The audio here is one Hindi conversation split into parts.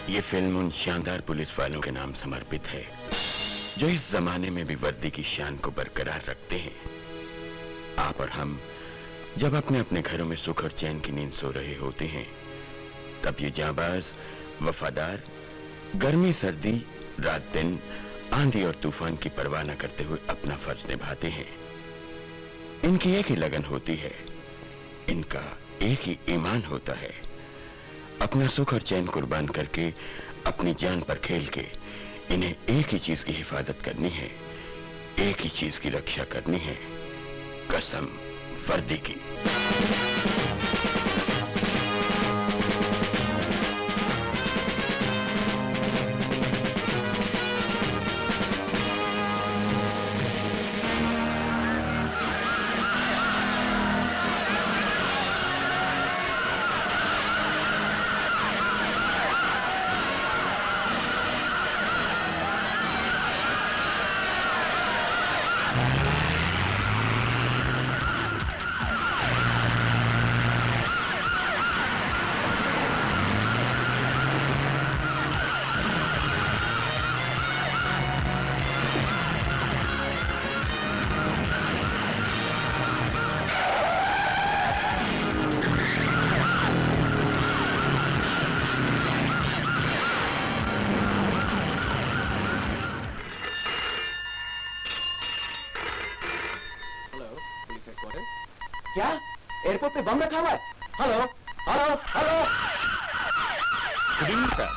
ये फिल्म उन शानदार पुलिस वालों के नाम समर्पित है जो इस जमाने में भी वर्दी की शान को बरकरार रखते हैं। आप और हम जब अपने अपने घरों में सुख और चैन की नींद सो रहे होते हैं, तब ये जांबाज वफादार गर्मी सर्दी रात दिन आंधी और तूफान की परवाह न करते हुए अपना फर्ज निभाते हैं। इनकी एक ही लगन होती है, इनका एक ही ईमान होता है। अपना सुख और चैन कुर्बान करके अपनी जान पर खेल के इन्हें एक ही चीज की हिफाजत करनी है, एक ही चीज की रक्षा करनी है, कसम वर्दी की। क्या एयरपोर्ट पे बम रखा हुआ है? Hello hello hello. Good evening sir.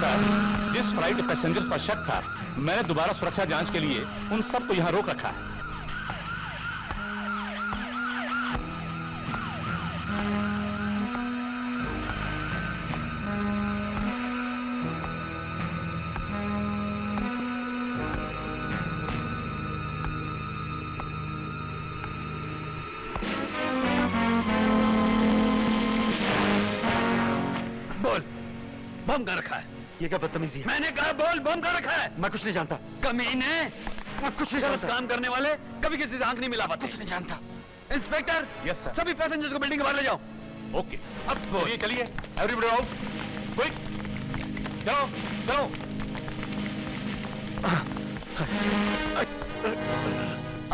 Sir, जिस फ्लाइट पैसेंजर्स पर शक था, मैंने दोबारा सुरक्षा जांच के लिए उन सबको यहाँ रोक रखा है। बम का रखा है। ये क्या बदतमीजी है? मैंने कहा बोल, बम का रखा है। मैं कुछ नहीं जानता। कमीने, मैं कुछ नहीं जानता। काम करने वाले कभी किसी से आंख नहीं मिला पाते। कुछ नहीं जानता। Inspector, yes sir. सभी पैसेंजर्स को बिल्डिंग के बाहर ले जाओ। ओके, अब चलिए, एवरीबॉडी आउट, क्विक, चलो चलो।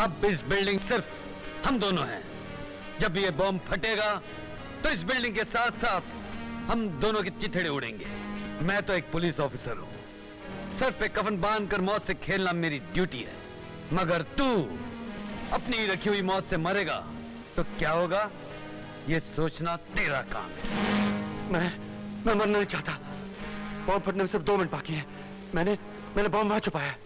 अब इस बिल्डिंग सिर्फ हम दोनों हैं। जब ये बम फटेगा तो इस बिल्डिंग के साथ साथ हम दोनों के चिथड़े उड़ेंगे। मैं तो एक पुलिस ऑफिसर हूं, सर पे कफन बांधकर मौत से खेलना मेरी ड्यूटी है। मगर तू अपनी ही रखी हुई मौत से मरेगा तो क्या होगा, ये सोचना तेरा काम है। मैं मरना नहीं चाहता। बम फटने में सिर्फ 2 मिनट बाकी हैं। मैंने बम वहां छुपाया है।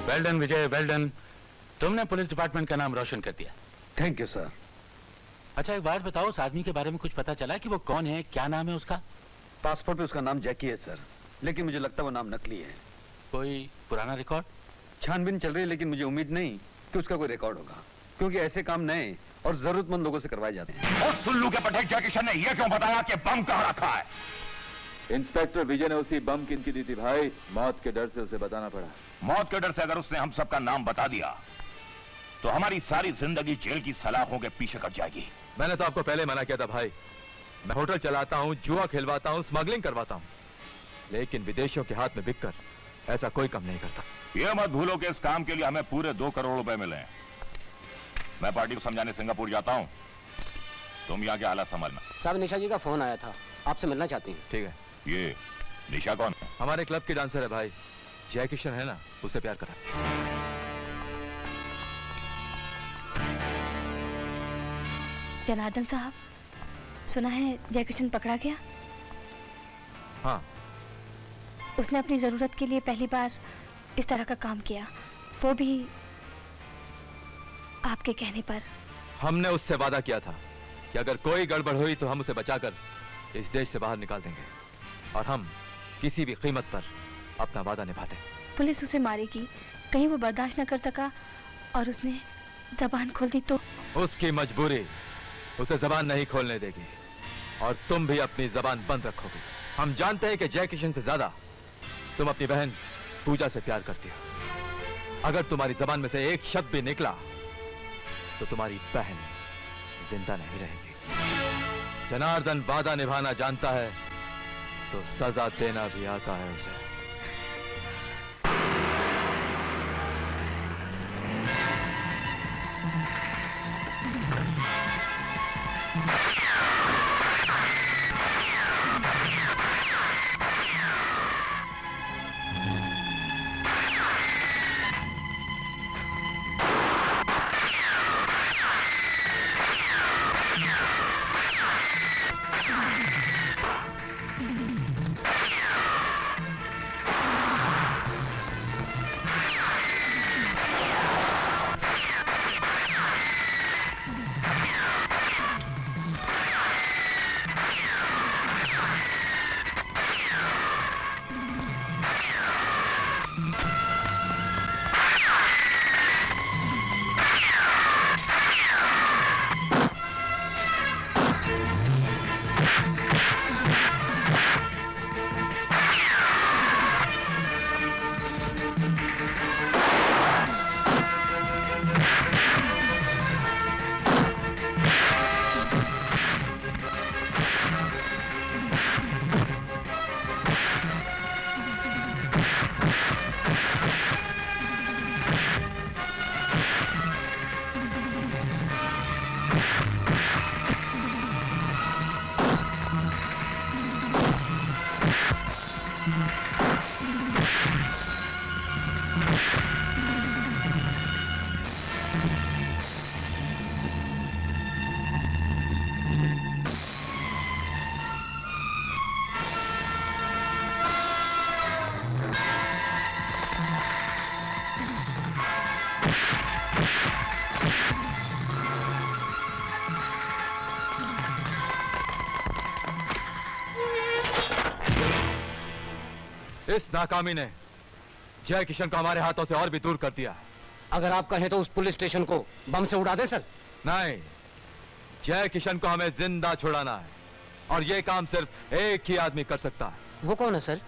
वेल डन विजय, वेल डन। तुमने पुलिस डिपार्टमेंट का नाम रोशन कर दिया। Thank you sir. अच्छा, एक बात बताओ, उस आदमी के बारे में कुछ पता चला कि वो कौन है, क्या नाम है उसका? पासपोर्ट पे उसका नाम जैकी है सर, लेकिन मुझे लगता है वो नाम नकली है। कोई पुराना रिकॉर्ड? छानबीन चल रही है, लेकिन मुझे उम्मीद नहीं कि उसका कोई रिकॉर्ड होगा, क्योंकि ऐसे काम नए और जरूरतमंद लोगों से करवाए जाते हैं। और सुल्लू के पटेल जैकी शन ने यह क्यों बताया कि बम कहाँ रखा है? इंस्पेक्टर विजय ने उसी बम की दी थी भाई। मौत के डर से उसे बताना पड़ा। मौत के डर से अगर उसने हम सबका नाम बता दिया तो हमारी सारी जिंदगी जेल की सलाखों के पीछे कट जाएगी। मैंने तो आपको पहले मना किया था भाई। मैं होटल चलाता हूँ, जुआ खिलवाता हूँ, स्मगलिंग करवाता हूँ, लेकिन विदेशियों के हाथ में बिककर ऐसा कोई काम नहीं करता। यह मत भूलो कि इस काम के लिए हमें पूरे 2 करोड़ रुपए मिले हैं। मैं पार्टी को समझाने सिंगापुर जाता हूँ। तुम यहाँ के हालात संभालना। साहब निशा जी का फोन आया था, आपसे मिलना चाहती हैं। ठीक है। ये निशा कौन है? हमारे क्लब की डांसर है भाई, जय किशन है ना, उससे प्यार करा। जनार्दन साहब, सुना है जय किशन पकड़ा गया? हाँ। उसने अपनी जरूरत के लिए पहली बार इस तरह का काम किया, वो भी आपके कहने पर। हमने उससे वादा किया था कि अगर कोई गड़बड़ हुई तो हम उसे बचाकर इस देश से बाहर निकाल देंगे, और हम किसी भी कीमत पर अपना वादा निभाते। पुलिस उसे मारेगी, कहीं वो बर्दाश्त न कर सका और उसने जबान खोल दी तो? उसकी मजबूरी उसे जबान नहीं खोलने देगी, और तुम भी अपनी जबान बंद रखोगे। हम जानते हैं कि जय किशन से ज्यादा तुम अपनी बहन पूजा से प्यार करती हो। अगर तुम्हारी जबान में से एक शब्द भी निकला तो तुम्हारी बहन जिंदा नहीं रहेगी। जनार्दन वादा निभाना जानता है तो सजा देना भी आता है उसे। इस नाकामी ने जय किशन को हमारे हाथों से और भी दूर कर दिया। अगर आप कहें तो उस पुलिस स्टेशन को बम से उड़ा दें सर। नहीं, जय किशन को हमें जिंदा छुड़ाना है, और यह काम सिर्फ एक ही आदमी कर सकता है। वो कौन है सर?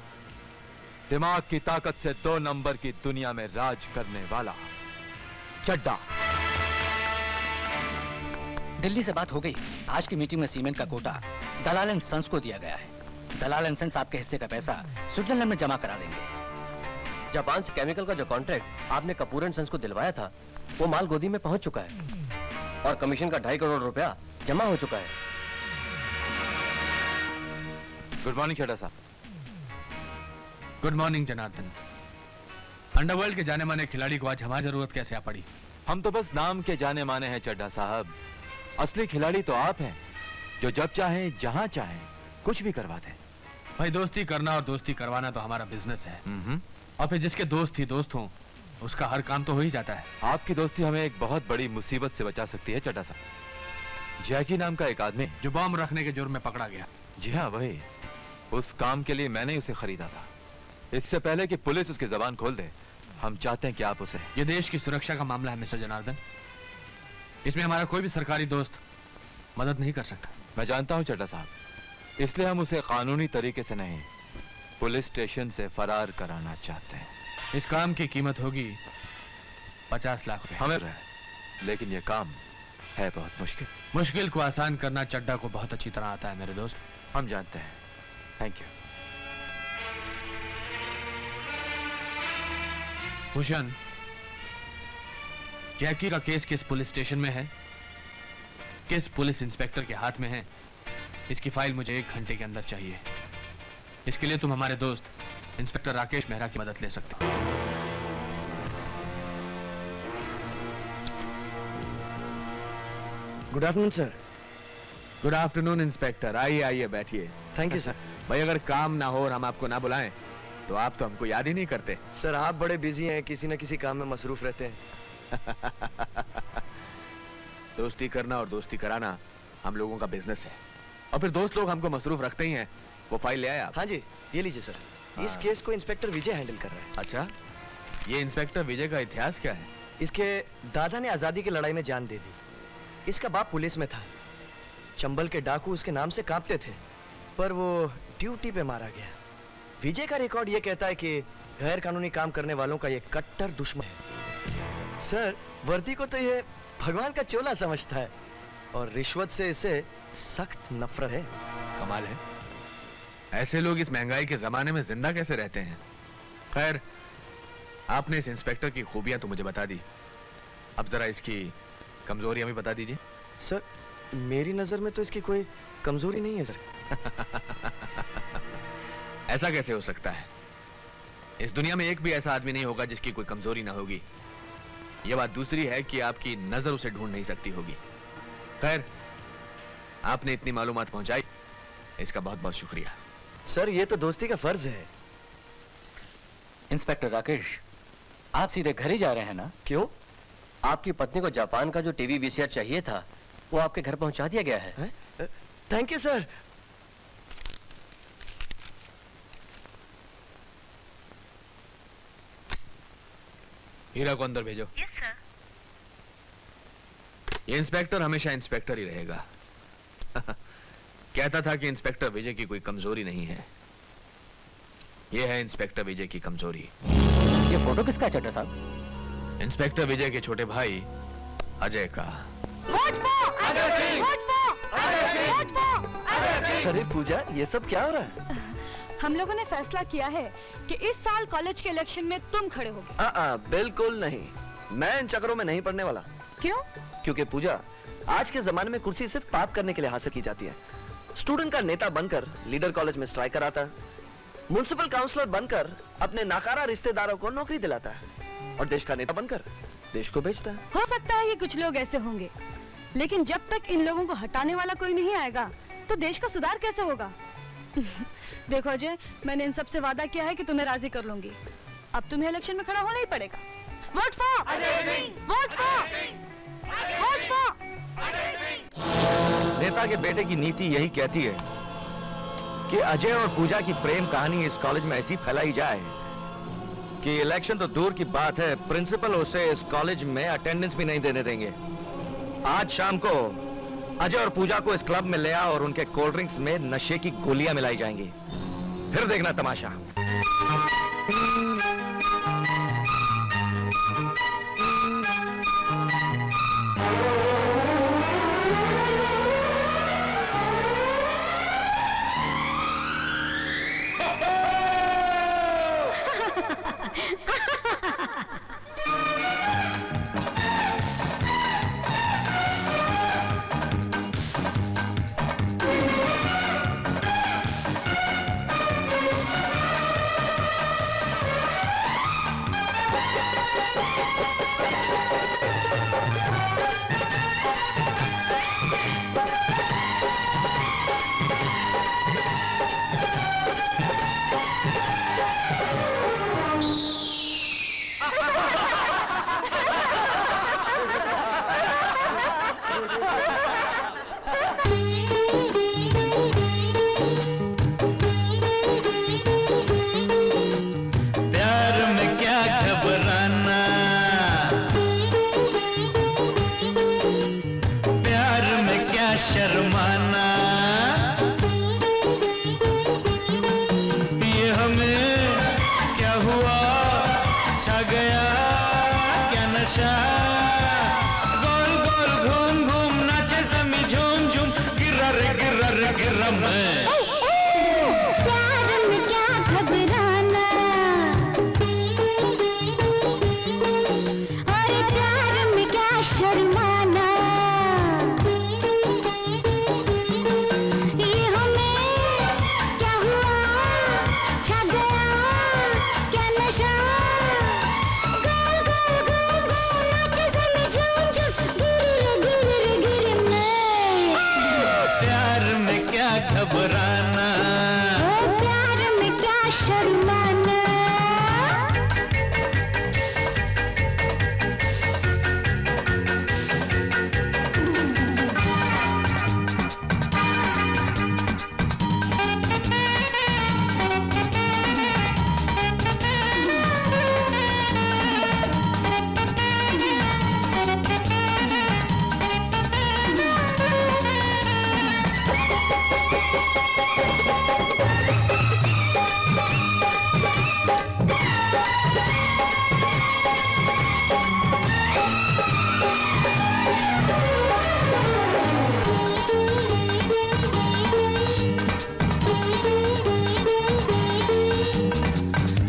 दिमाग की ताकत से 2 नंबर की दुनिया में राज करने वाला चड्डा। दिल्ली से बात हो गई। आज की मीटिंग में सीमेंट का कोटा दलाल एंड सन्स को दिया गया है। दलाल एंड सन्स आपके हिस्से का पैसा स्विट्जरलैंड में जमा करा देंगे। जापान से केमिकल का जो कॉन्ट्रैक्ट आपने कपूर एंड सन्स को दिलवाया था, वो माल गोदी में पहुंच चुका है, और कमीशन का 2.5 करोड़ रुपया जमा हो चुका है। गुड मॉर्निंग चड्डा साहब। Good morning Janardan. अंडरवर्ल्ड के जाने माने खिलाड़ी को आज हमारी जरूरत कैसे आ पड़ी? हम तो बस नाम के जाने माने हैं चड्डा साहब, असली खिलाड़ी तो आप हैं, जो जब चाहें जहां चाहें कुछ भी करवा दें। भाई, दोस्ती करना और दोस्ती करवाना तो हमारा बिजनेस है, और फिर जिसके दोस्त ही दोस्त हों उसका हर काम तो हो ही जाता है। आपकी दोस्ती हमें एक बहुत बड़ी मुसीबत से बचा सकती है चड्डा साहब। जैकी नाम का एक आदमी जो बम रखने के जुर्म में पकड़ा गया। जी हाँ, वही। उस काम के लिए मैंने उसे खरीदा था। इससे पहले कि पुलिस उसकी जबान खोल दे, हम चाहते हैं कि आप उसे। ये देश की सुरक्षा का मामला है मिस्टर जनार्दन, इसमें हमारा कोई भी सरकारी दोस्त मदद नहीं कर सकता। मैं जानता हूं चड्डा साहब, इसलिए हम उसे कानूनी तरीके से नहीं, पुलिस स्टेशन से फरार कराना चाहते हैं। इस काम की कीमत होगी 50 लाख रुपए। हमें लेकिन यह काम है बहुत मुश्किल। मुश्किल को आसान करना चड्डा को बहुत अच्छी तरह आता है मेरे दोस्त। हम जानते हैं। Thank you. भूषण, जैकी का केस किस पुलिस स्टेशन में है किस पुलिस इंस्पेक्टर के हाथ में है, इसकी फाइल मुझे 1 घंटे के अंदर चाहिए। इसके लिए तुम हमारे दोस्त इंस्पेक्टर राकेश मेहरा की मदद ले सकते हो। Good afternoon sir. Good afternoon inspector. आइए आइए बैठिए। Thank you sir. भाई अगर काम ना हो और हम आपको ना बुलाएं तो आप तो हमको याद ही नहीं करते। सर आप बड़े बिजी हैं, किसी न किसी काम में मसरूफ रहते हैं। दोस्ती करना और दोस्ती कराना हम लोगों का बिजनेस है, और फिर दोस्त लोग हमको मसरूफ रखते ही हैं। वो फाइल ले आए आप? हाँ जी, ये लीजिए सर। इस केस को इंस्पेक्टर विजय हैंडल कर रहा है। अच्छा, ये इंस्पेक्टर विजय का इतिहास क्या है? इसके दादा ने आजादी की लड़ाई में जान दे दी। इसका बाप पुलिस में था। चंबल के डाकू उसके नाम से कांपते थे, पर वो ड्यूटी पे मारा गया। विजय का रिकॉर्ड ये कहता है कि गैर कानूनी काम करने वालों का ये कट्टर दुश्मन है। सर वर्दी को तो ये भगवान का चोला समझता है, और रिश्वत से इसे सख्त नफरत है। कमाल है, ऐसे लोग इस महंगाई के जमाने में जिंदा कैसे रहते हैं। खैर, आपने इस इंस्पेक्टर की खूबियां तो मुझे बता दी, अब जरा इसकी कमजोरियां भी बता दीजिए। सर मेरी नजर में तो इसकी कोई कमजोरी नहीं है सर। ऐसा कैसे हो सकता है? इस दुनिया में एक भी ऐसा आदमी नहीं होगा जिसकी कोई कमजोरी ना होगी। यह बात दूसरी है कि आपकी नजर उसे ढूंढ नहीं सकती होगी। खैर, आपने इतनी मालूमात पहुंचाई, इसका बहुत बहुत शुक्रिया। सर ये तो दोस्ती का फर्ज है। इंस्पेक्टर राकेश, आप सीधे घर ही जा रहे हैं ना? क्यों? आपकी पत्नी को जापान का जो टीवी वीसीआर चाहिए था वो आपके घर पहुंचा दिया गया है। Thank you sir. हीरा को अंदर भेजो। Yes sir. ये इंस्पेक्टर हमेशा इंस्पेक्टर ही रहेगा। कहता था कि इंस्पेक्टर विजय की कोई कमजोरी नहीं है। ये है इंस्पेक्टर विजय की कमजोरी। ये फोटो किसका चड्डा साहब? इंस्पेक्टर विजय के छोटे भाई अजय का। अरे पूजा, ये सब क्या हो रहा है? हम लोगों ने फैसला किया है कि इस साल कॉलेज के इलेक्शन में तुम खड़े होगे। बिल्कुल नहीं, मैं इन चक्करों में नहीं पड़ने वाला। क्यों? क्योंकि पूजा, आज के जमाने में कुर्सी सिर्फ पाप करने के लिए हासिल की जाती है। स्टूडेंट का नेता बनकर लीडर कॉलेज में स्ट्राइक कराता है, म्युनिसिपल काउंसलर बनकर अपने नाकारा रिश्तेदारों को नौकरी दिलाता है, और देश का नेता बनकर देश को बेचता है। हो सकता है कि कुछ लोग ऐसे होंगे, लेकिन जब तक इन लोगों को हटाने वाला कोई नहीं आएगा तो देश का सुधार कैसे होगा? देखो अजय, मैंने इन सबसे वादा किया है कि तुम्हें राजी कर लूंगी। अब तुम्हें इलेक्शन में खड़ा होना ही पड़ेगा। Vote for vote for vote for. नेता के बेटे की नीति यही कहती है कि अजय और पूजा की प्रेम कहानी इस कॉलेज में ऐसी फैलाई जाए कि इलेक्शन तो दूर की बात है, प्रिंसिपल उसे इस कॉलेज में अटेंडेंस भी नहीं देने देंगे। आज शाम को अजय और पूजा को इस क्लब में ले आओ और उनके कोल्ड ड्रिंक्स में नशे की गोलियां मिलाई जाएंगी, फिर देखना तमाशा। घबराना, प्यार में क्या शर्माना।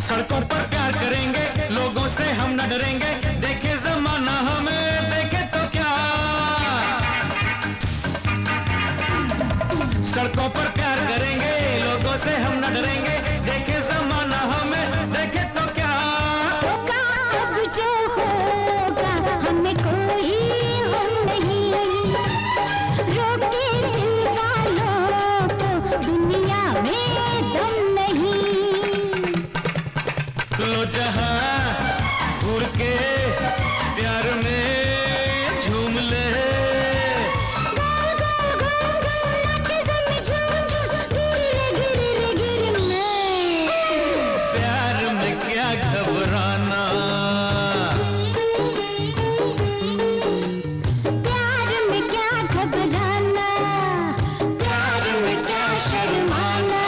सड़कों पर प्यार करेंगे, लोगों से हम न डरेंगे, देखे जमाना हमें देखे तो क्या। सड़कों पर प्यार करेंगे, लोगों से हम न डरेंगे, देखे जमाना हमें देखे तो क्या। अब जो होगा हमें कोई गम नहीं, रोके दिल वालों को दुनिया में दम नहीं। लो जहां घूर के प्यार में झूम ले, प्यार में क्या घबराना, प्यार में क्या घबराना, प्यार में क्या शर्माना।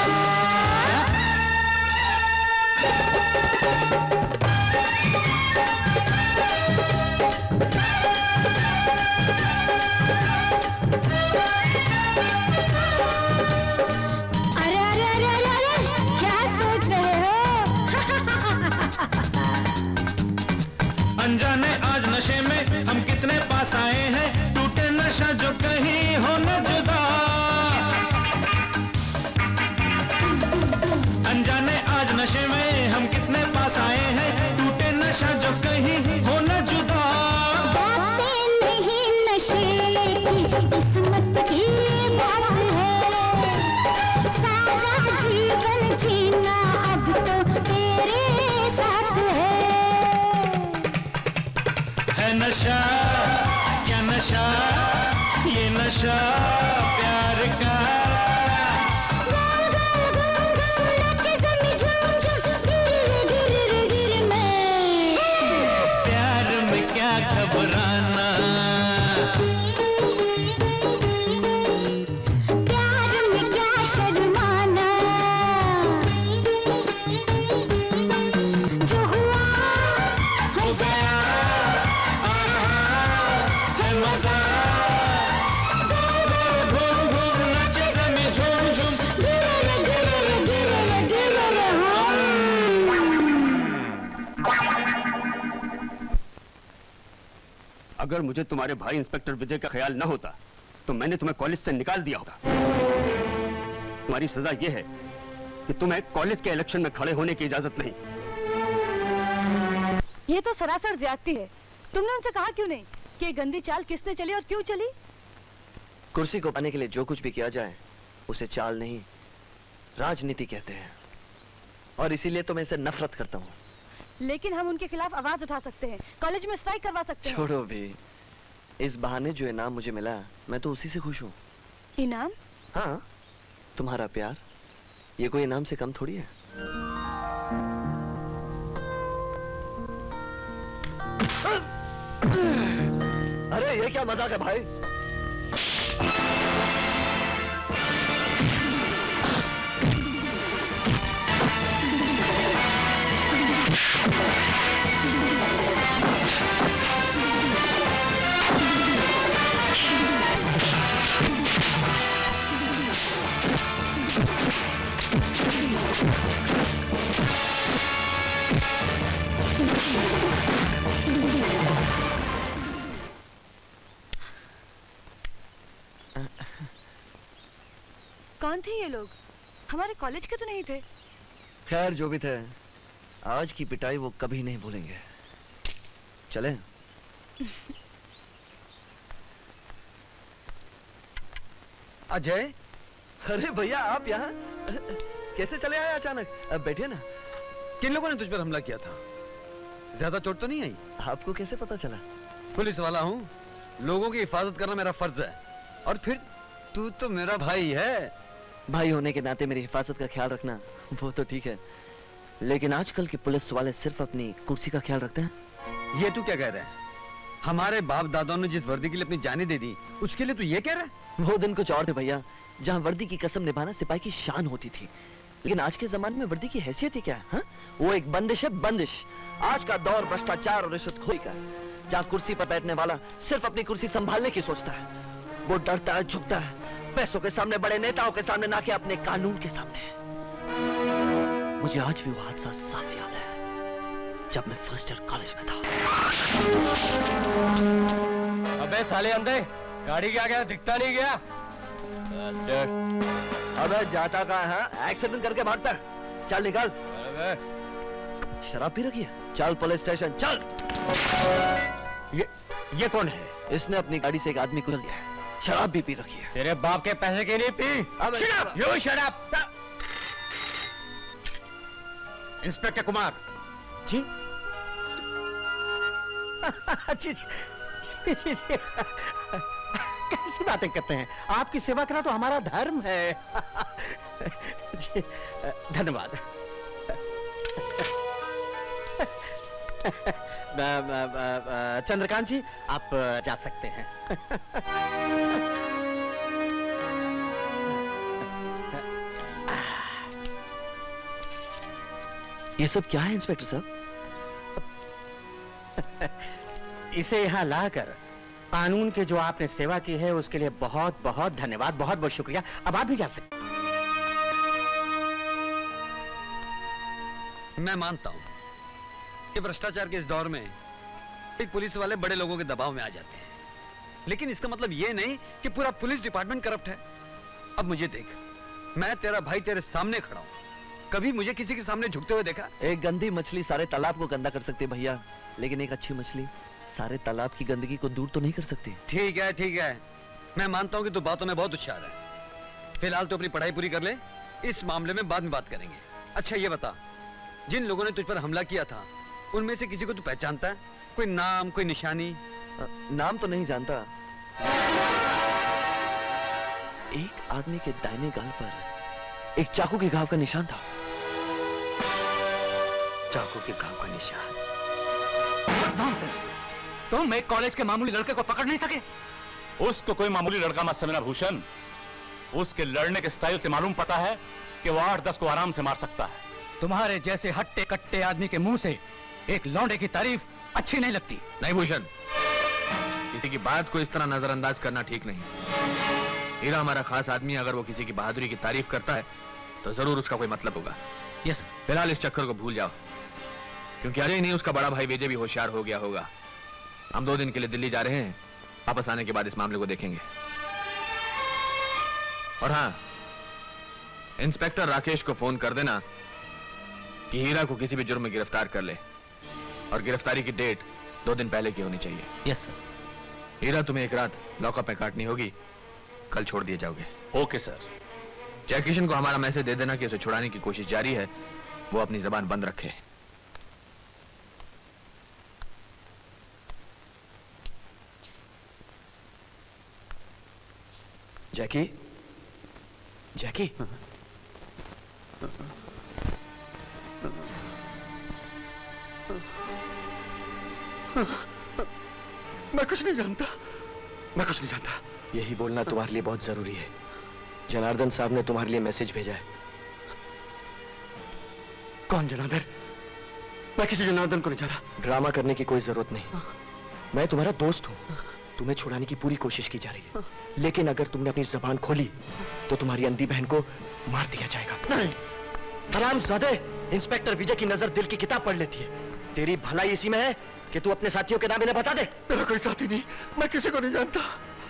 अरे अरे अरे अरे अरे क्या सोच रहे हो? अनजाने आज नशे में हम कितने पास आए हैं, टूटे नशा जो कहीं हो न जुदा। अनजाने आज नशे में हम कितने पास आए हैं, टूटे नशा जो कहीं हो न जुदा। बातें नहीं नशे की किस्मत की बात है, सारा जीवन जीना अब तो तेरे साथ है नशा क्या नशा, ये नशा प्यार का। प्यार में क्या घबराना, प्यार में क्या शर्माना। जो हुआ हो गया आ रहा है मजा, घूम घूम नाचे जमी झूम झूम, गिरे गिरे गिरे गिरे अगर मुझे तुम्हारे भाई इंस्पेक्टर विजय का ख्याल न होता तो मैंने तुम्हें कॉलेज से निकाल दिया होगा। तुम्हारी सजा यह है कि तुम्हें कॉलेज के इलेक्शन में खड़े होने की इजाजत नहीं। ये तो सरासर ज्यादती है। तुमने उनसे कहा क्यों नहीं कि ये गंदी चाल किसने चली और क्यों चली? कुर्सी को पाने के लिए जो कुछ भी किया जाए उसे चाल नहीं राजनीति कहते हैं, और इसीलिए तो मैं इसे नफरत करता हूँ। लेकिन हम उनके खिलाफ आवाज उठा सकते हैं, कॉलेज में स्ट्राइक करवा सकते हैं। छोड़ो भी, इस बहाने जो इनाम मुझे मिला मैं तो उसी से खुश हूँ। इनाम? हाँ, तुम्हारा प्यार, ये कोई इनाम से कम थोड़ी है। अरे ये क्या मजाक है भाई? कौन थे ये लोग? हमारे कॉलेज के तो नहीं थे। खैर जो भी थे, आज की पिटाई वो कभी नहीं भूलेंगे। चलें? अजय, अरे भैया आप यहाँ कैसे चले आए अचानक? अब बैठे ना। किन लोगों ने तुझ पर हमला किया था? ज्यादा चोट तो नहीं आई? आपको कैसे पता चला? पुलिस वाला हूँ, लोगों की हिफाजत करना मेरा फर्ज है। और फिर तू तो मेरा भाई है। भाई होने के नाते मेरी हिफाजत का ख्याल रखना वो तो ठीक है, लेकिन आजकल के पुलिस वाले सिर्फ अपनी कुर्सी का ख्याल रखते हैं। ये तू क्या कह रहा है? हमारे बाप दादाओं ने जिस वर्दी के लिए अपनी जानें दे दी, उसके लिए तू ये कह रहा है? वो दिन कुछ और थे भैया, जहाँ वर्दी की कसम निभाना सिपाही की शान होती थी। लेकिन आज के जमाने में वर्दी की हैसियत ही क्या है? हा? वो एक बंदिश है, बंदिश। आज का दौर भ्रष्टाचार और रिश्वतखोरी का है, जहाँ कुर्सी पर बैठने वाला सिर्फ अपनी कुर्सी संभालने की सोचता है। वो डरता है, झुकता है, पैसों के सामने, बड़े नेताओं के सामने, ना कि अपने कानून के सामने। मुझे आज भी वो हादसा साफ याद है, जब मैं फर्स्ट ईयर कॉलेज में था। अबे साले अंधे, गाड़ी क्या गया? दिखता नहीं गया? अबे जाता कहाँ है? एक्सीडेंट करके भागता है। चल निकल। शराब पी रखी है? चल पुलिस स्टेशन चल। ये कौन है? इसने अपनी गाड़ी से एक आदमी को लिया है, शराब भी पी रखी है। तेरे बाप के पैसे के लिए पी? यू शराब। इंस्पेक्टर कुमार जी। जी जी जी, कैसी बातें करते हैं? आपकी सेवा करना तो हमारा धर्म है। जी धन्यवाद। चंद्रकांत जी आप जा सकते हैं। ये सब क्या है इंस्पेक्टर साहब? इसे यहाँ लाकर कानून के जो आपने सेवा की है उसके लिए बहुत बहुत धन्यवाद, बहुत बहुत शुक्रिया। अब आप भी जा सकते। मैं मानता हूं कि भ्रष्टाचार के इस दौर में एक पुलिस वाले बड़े लोगों के दबाव में आ जाते हैं, लेकिन इसका मतलब ये नहीं कि पूरा पुलिस डिपार्टमेंट करप्ट है। अब मुझे देख, मैं तेरा भाई तेरे सामने खड़ा हूं, कभी मुझे किसी के सामने झुकते हुए देखा? एक गंदी मछली सारे तालाब को गंदा कर सकती है भैया, लेकिन एक अच्छी मछली सारे तालाब की गंदगी को दूर तो नहीं कर सकती। ठीक है, मैं मानता हूं कि तू बातों में बहुत होशियार है। फिलहाल तो अपनी पढ़ाई पूरी कर ले, इस मामले में बाद में बात करेंगे। अच्छा ये बता, जिन लोगों ने तुझ पर हमला किया था उनमें से किसी को तू पहचानता है? कोई नाम, कोई निशानी? नाम तो नहीं जानता। एक आदमी के दाहिने गाल पर एक चाकू के घाव का निशान था। चाकू के घाव का निशान? तुम एक कॉलेज के मामूली लड़के को पकड़ नहीं सके? उसको कोई मामूली लड़का मत समझना भूषण, उसके लड़ने के स्टाइल से मालूम पता है कि वो 8-10 को आराम से मार सकता है। तुम्हारे जैसे हट्टे कट्टे आदमी के मुंह से एक लौंडे की तारीफ अच्छी नहीं लगती। नहीं भूषण, किसी की बात को इस तरह नजरअंदाज करना ठीक नहीं। हीरा हमारा खास आदमी, अगर वो किसी की बहादुरी की तारीफ करता है तो जरूर उसका कोई मतलब होगा। यस। फिलहाल इस चक्कर को भूल जाओ, क्योंकि अजय नहीं उसका बड़ा भाई विजय भी होशियार हो गया होगा। हम 2 दिन के लिए दिल्ली जा रहे हैं, वापस आने के बाद इस मामले को देखेंगे। और हाँ, इंस्पेक्टर राकेश को फोन कर देना कि हीरा को किसी भी जुर्म में गिरफ्तार कर ले, और गिरफ्तारी की डेट 2 दिन पहले की होनी चाहिए। Yes sir. हीरा तुम्हें एक रात लॉकअप में काटनी होगी, कल छोड़ दिए जाओगे। Okay sir. जय किशन को हमारा मैसेज दे देना कि उसे छुड़ाने की कोशिश जारी है, वो अपनी जबान बंद रखे। जैकी, जैकी, मैं कुछ नहीं जानता, मैं कुछ नहीं जानता। यही बोलना तुम्हारे लिए बहुत जरूरी है। जनार्दन साहब ने तुम्हारे लिए मैसेज भेजा है। कौन जनार्दन? मैं किसी जनार्दन को नहीं चाहता। ड्रामा करने की कोई जरूरत नहीं, मैं तुम्हारा दोस्त हूँ। तुम्हें छुड़ाने की पूरी कोशिश की जा रही है, लेकिन अगर तुमने अपनी जबान खोली तो तुम्हारी अंधी बहन को मार दिया जाएगा। नहीं। हरामजादे, इंस्पेक्टर विजय की नजर दिल की किताब पढ़ लेती है। तेरी भलाई इसी में है कि तू अपने साथियों के नाम इन्हें बता दे। मेरा कोई साथी नहीं, मैं किसी को नहीं जानता।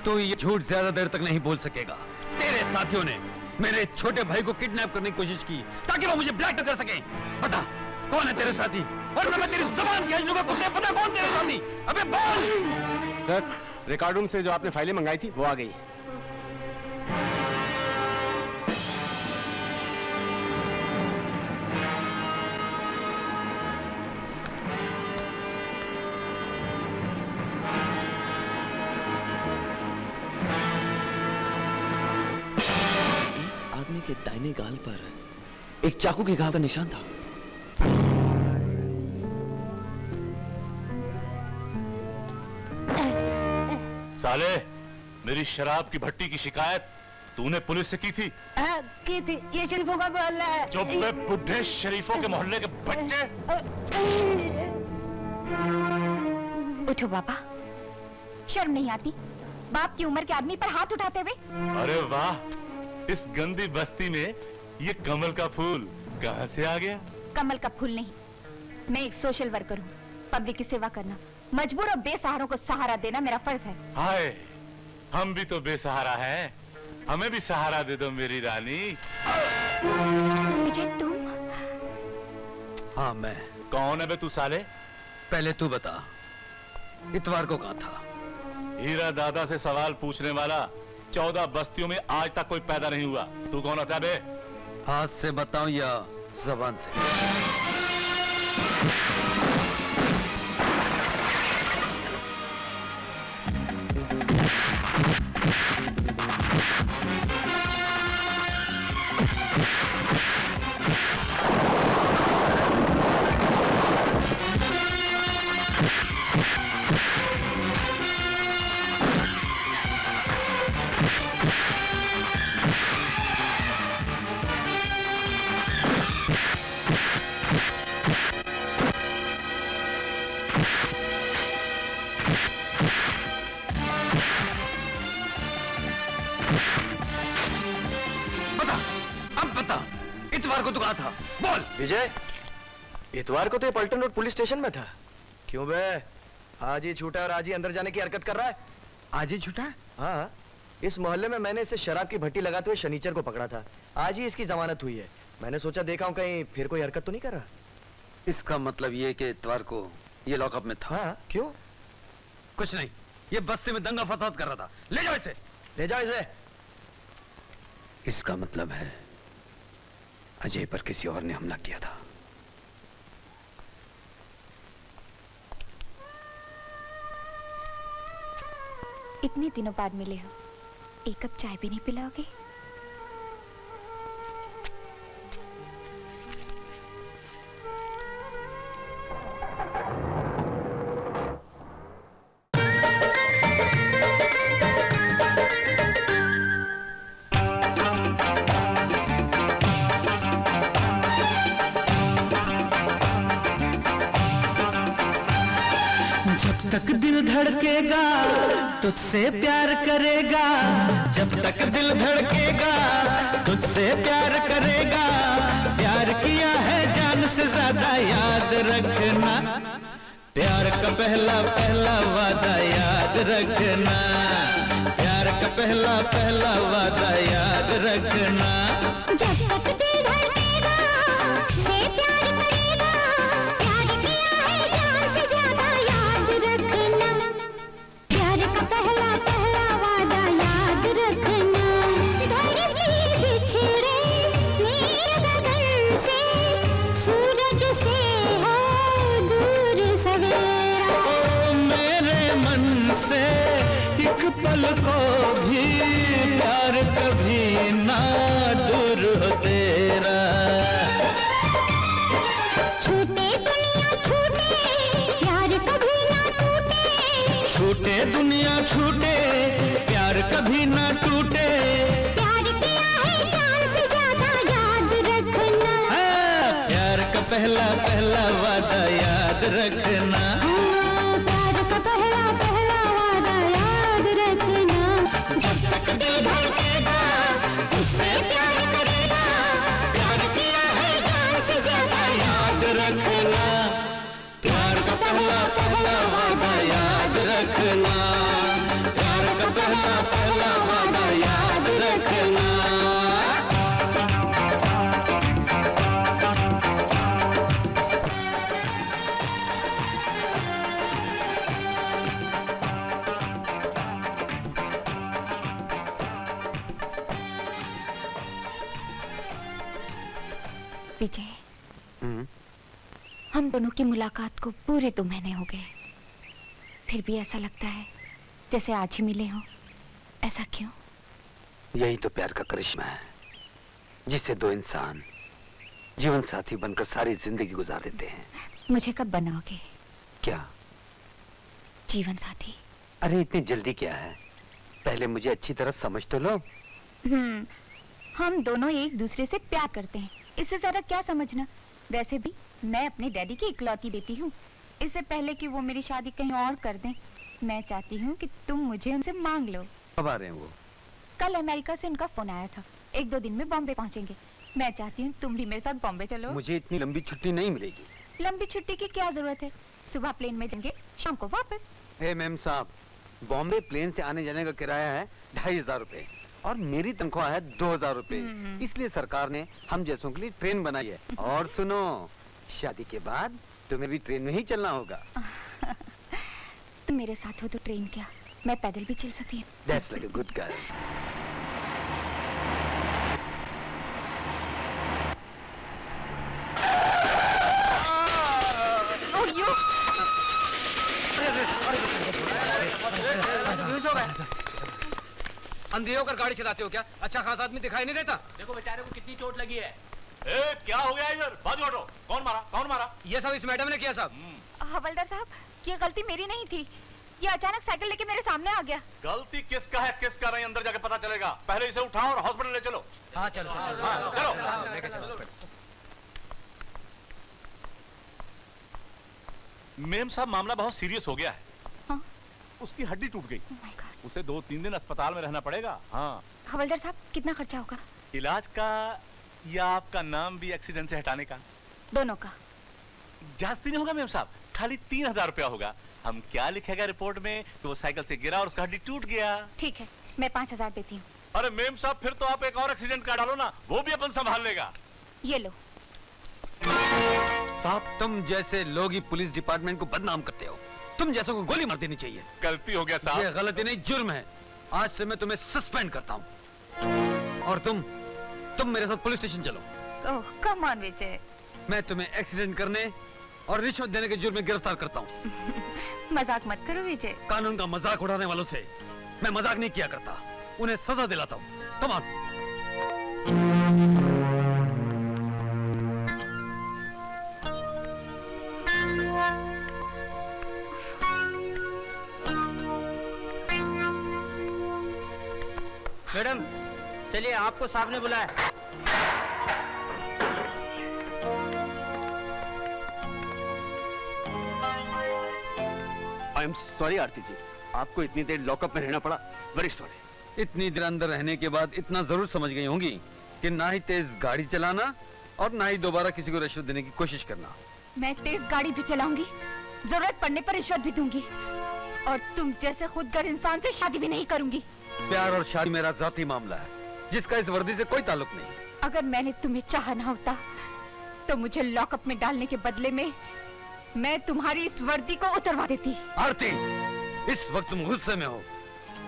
तो ये झूठ ज्यादा देर तक नहीं बोल सकेगा। तेरे साथियों ने मेरे छोटे भाई को किडनैप करने की कोशिश की ताकि वो मुझे ब्लैक कर सके। बता कौन है तेरे साथी, और मैं तेरी जुबान खींच लूंगा। तुझे पता कौन तेरे साथी? अबे बोल। सर, रिकॉर्ड रूम से जो आपने फाइलें मंगाई थी वो आ गई। के दाहिने गाल पर एक चाकू के घाव का निशान था। साले, मेरी शराब की भट्टी की शिकायत तूने पुलिस से की थी? की थी। ये शरीफों का मोहल्ला है। चुप बे बुढ़े, शरीफों के मोहल्ले के बच्चे। उठो बाबा, शर्म नहीं आती बाप की उम्र के आदमी पर हाथ उठाते हुए? अरे वाह, इस गंदी बस्ती में ये कमल का फूल कहां से आ गया? कमल का फूल नहीं, मैं एक सोशल वर्कर हूँ। पब्लिक की सेवा करना, मजबूर और बेसहारों को सहारा देना मेरा फर्ज है। हाय, हम भी तो बेसहारा हैं, हमें भी सहारा दे दो मेरी रानी। विजय तुम? हाँ मैं। कौन है बे तू साले? पहले तू बता, इतवार को कहाँ था? हीरा दादा से सवाल पूछने वाला 14 बस्तियों में आज तक कोई पैदा नहीं हुआ। तू कौन होता है बे? हाथ से बताऊं या जबान से? इतवार को तो कहा था, बोल। विजय, इतवार को तो ये पल्टन रोड पुलिस स्टेशन में था। क्यों बे, आज ही छूटा और आज ही अंदर जाने की हरकत कर रहा है? आज ही छूटा? हाँ, इस मोहल्ले में मैंने इसे शराब की भट्टी लगाते हुए शनिचर को पकड़ा था। आज ही इसकी जमानत हुई है। मैंने सोचा देखा हूँ कहीं फिर कोई हरकत तो नहीं कर रहा। इसका मतलब ये कि इतवार को ये लॉकअप में था? हाँ, क्यों? कुछ नहीं, ये बस्ती में दंगा फसाद कर रहा था। ले जाओ इसे। ले जाओ इसे। इसका मतलब है अजय पर किसी और ने हमला किया था। इतने दिनों बाद मिले हो, एक कप चाय भी नहीं पिलाओगे? तक दिल धड़केगा तुझसे प्यार करेगा, जब तक दिल धड़केगा तुझसे प्यार करेगा। प्यार किया है जान से ज्यादा याद रखना, प्यार का पहला पहला वादा याद रखना, प्यार का पहला पहला वादा याद रखना। जब तक दिल धड़केगा से प्यार करेगा, प्यार किया है जान से ज्यादा याद रखना, प्यार का पहला पहला वादा याद रखना। धरती बिछड़े नील गगन से, सूरज से हो दूर सवेरा। ओ मेरे मन से एक पल को भी प्यार कभी ना दूर हो तेरा। छूटे दुनिया छूटे प्यार कभी ना टूटे, छूटे दुनिया छूटे प्यार कभी ना टूटे। प्यार किया है जान से ज्यादा याद रखना, प्यार का पहला पहला वादा याद रखना, प्यार का पहला पहला वादा याद रखना। जब तक दिल धड़केगा तुझसे प्यार करेगा, प्यार किया है जान से ज्यादा याद रखना, प्यार का पहला पहला वादा याद रखना, प्यार का पहला पहला वादा याद रखना। विजय, हम दोनों की मुलाकात को पूरे 2 महीने हो गए, फिर भी ऐसा लगता है जैसे आज ही मिले हो। ऐसा क्यों? यही तो प्यार का करिश्मा है। जिससे दो इंसान जीवन साथी बनकर सारी जिंदगी गुजार देते हैं। मुझे कब बनाओगे? क्या जीवन साथी? अरे इतनी जल्दी क्या है, पहले मुझे अच्छी तरह समझ तो लो। हम दोनों एक दूसरे से प्यार करते हैं, इससे ज्यादा क्या समझना। वैसे भी मैं अपने डैडी की इकलौती बेटी हूँ। इससे पहले कि वो मेरी शादी कहीं और कर दें, मैं चाहती हूँ कि तुम मुझे उनसे मांग लो। कब आ रहे हैं वो? कल अमेरिका से उनका फोन आया था, 1-2 दिन में बॉम्बे पहुँचेंगे। मैं चाहती हूँ तुम भी मेरे साथ बॉम्बे चलो। मुझे इतनी लंबी छुट्टी नहीं मिलेगी। लंबी छुट्टी की क्या जरूरत है, सुबह प्लेन में जाएंगे, शाम को वापस। मैम साहब, बॉम्बे प्लेन से आने जाने का किराया है 2500 रुपए और मेरी तनख्वाह है 2000 रुपए। इसलिए सरकार ने हम जैसों के लिए ट्रेन बनाई है। और सुनो, शादी के बाद तुम्हें भी ट्रेन में ही चलना होगा। तुम मेरे साथ हो तो ट्रेन क्या, मैं पैदल भी चल सकती हूँ। That's like a good girl. अंधे होकर गाड़ी चलाते हो क्या? अच्छा खासा आदमी दिखाई नहीं देता? देखो बेचारे को कितनी चोट लगी है। क्या हो गया इधर? बाजू हटो। कौन मारा? कौन मारा? ये सब इस मैडम ने किया साहब। हवलदार साहब, ये गलती मेरी नहीं थी। ये अचानक साइकिल लेके मेरे सामने आ गया। गलती किसका है किसका नहीं अंदर जाके पता चलेगा। पहले इसे उठाओ और हॉस्पिटल ले चलो। हाँ चलो चलो। मेम साहब, मामला बहुत सीरियस हो गया है। हाँ? उसकी हड्डी टूट गई। उसे 2-3 दिन अस्पताल में रहना पड़ेगा। हाँ। हवलदार साहब, कितना खर्चा होगा? इलाज का या आपका नाम भी एक्सीडेंट से हटाने का? दोनों का। जास्ती नहीं होगा मेम साहब, खाली 3000 रुपया होगा। हम क्या लिखेगा रिपोर्ट में कि वो साइकिल से गिरा और उसका हड्डी टूट गया। ठीक है, मैं 5000 देती हूँ। अरे मेम साहब, फिर तो आप एक और एक्सीडेंट का डालो ना, वो भी अपन संभाल लेगा। ये लो। साहब, तुम जैसे लोग ही पुलिस डिपार्टमेंट को बदनाम करते हो। तुम जैसों को गोली मार देनी चाहिए। गलती हो गया साहब। ये गलती नहीं, जुर्म है। आज से मैं तुम्हें सस्पेंड करता हूँ और तुम मेरे साथ पुलिस स्टेशन चलो। ओह, कम ऑन विजय। मैं तुम्हें एक्सीडेंट करने और रिश्वत देने के जुर्म में गिरफ्तार करता हूँ। मजाक मत करो विजय। कानून का मजाक उड़ाने वालों से मैं मजाक नहीं किया करता, उन्हें सजा दिलाता हूँ। Come on. मैडम चलिए, आपको साहब ने बुलाया। आई एम सॉरी आरती जी, आपको इतनी देर लॉकअप में रहना पड़ा। Very sorry. इतनी देर अंदर रहने के बाद इतना जरूर समझ गई होंगी कि ना ही तेज गाड़ी चलाना और ना ही दोबारा किसी को रिश्वत देने की कोशिश करना। मैं तेज गाड़ी भी चलाऊंगी, जरूरत पड़ने पर रिश्वत भी दूंगी और तुम जैसे खुदगर इंसान से शादी भी नहीं करूंगी। प्यार और शादी मेरा जाती मामला है, जिसका इस वर्दी से कोई ताल्लुक नहीं। अगर मैंने तुम्हें चाहा ना होता तो मुझे लॉकअप में डालने के बदले में मैं तुम्हारी इस वर्दी को उतरवा देती। आरती, इस वक्त तुम गुस्से में हो।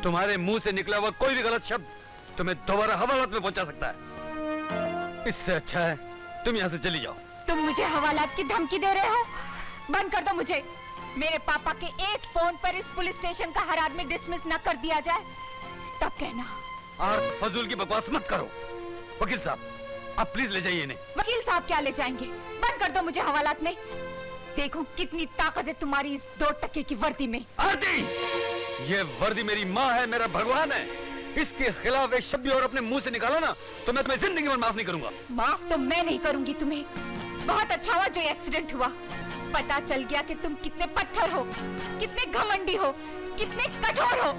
तुम्हारे मुंह से निकला हुआ कोई भी गलत शब्द तुम्हें दोबारा हवालात में पहुंचा सकता है। इससे अच्छा है तुम यहाँ से चली जाओ। तुम मुझे हवालात की धमकी दे रहे हो? बंद कर दो मुझे। मेरे पापा के एक फोन पर इस पुलिस स्टेशन का हर आदमी डिसमिस न कर दिया जाए तब कहना। और फजूल की बकवास मत करो। वकील साहब, आप प्लीज ले जाइए इन्हें। वकील साहब क्या ले जाएंगे? बंद कर दो मुझे हवालात में। देखो कितनी ताकत है तुम्हारी इस 2 टके की वर्दी में। आरती, ये वर्दी मेरी माँ है, मेरा भगवान है। इसके खिलाफ एक शब्द भी और अपने मुंह से निकाला ना तो मैं तुम्हें जिंदगी में माफ नहीं करूंगा। माफ तो मैं नहीं करूंगी तुम्हें। बहुत अच्छा हुआ जो एक्सीडेंट हुआ। पता चल गया कि तुम कितने पत्थर हो, कितने घमंडी हो, कितने कठोर हो।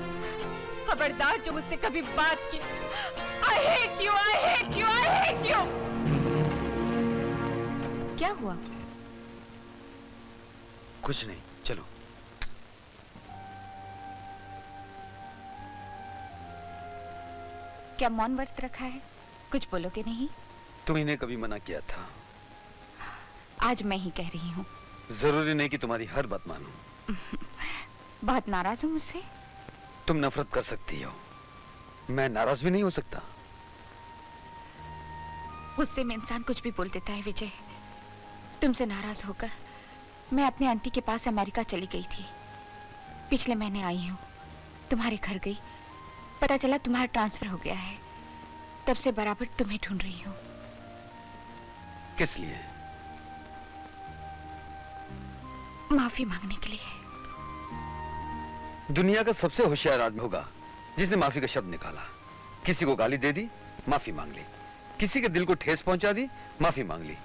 खबरदार जो मुझसे कभी बात की। I hate you, I hate you, I hate you। क्या हुआ? कुछ नहीं, चलो। क्या मौन व्रत रखा है? कुछ बोलोगे नहीं? तुम्हें कभी मना किया था। आज मैं ही कह रही हूँ। जरूरी नहीं कि तुम्हारी हर बात मानूं। बहुत नाराज हो मुझसे? तुम नफरत कर सकती हो, मैं नाराज भी नहीं हो सकता। गुस्से में इंसान कुछ भी बोल देता है विजय। तुमसे नाराज होकर मैं अपने आंटी के पास अमेरिका चली गई थी। पिछले महीने आई हूँ, तुम्हारे घर गई, पता चला तुम्हारा ट्रांसफर हो गया है। तब से बराबर तुम्हें ढूंढ रही हूँ। किस लिए? माफी मांगने के लिए। दुनिया का सबसे होशियार आदमी होगा जिसने माफी का शब्द निकाला। किसी को गाली दे दी, माफी मांग ली। किसी के दिल को ठेस पहुंचा दी, माफी मांग ली।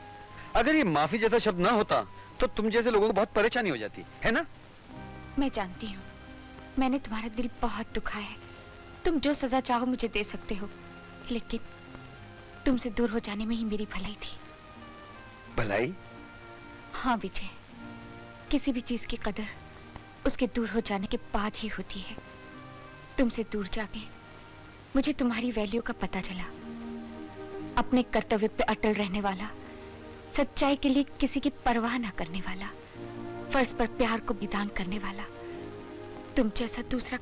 अगर ये माफी जैसा शब्द ना होता तो तुम जैसे लोगों को बहुत परेशानी हो जाती है ना? मैं जानती हूँ, मैंने तुम्हारा दिल बहुत दुखाया है। तुम जो सजा चाहो मुझे दे सकते हो, लेकिन तुमसे दूर हो जाने में ही मेरी भलाई थी। भलाई? हाँ विजय, किसी भी चीज की कदर उसके दूर हो जाने के बाद ही होती है। तुमसे दूर जाके मुझे तुम्हारी वैल्यू का पता चला। अपने कर्तव्य पे अटल रहने वाला, सच्चाई के लिए किसी की परवाह ना करने वाला, फर्ज पर प्यार को बलिदान करने वाला, तुम जैसा दूसरा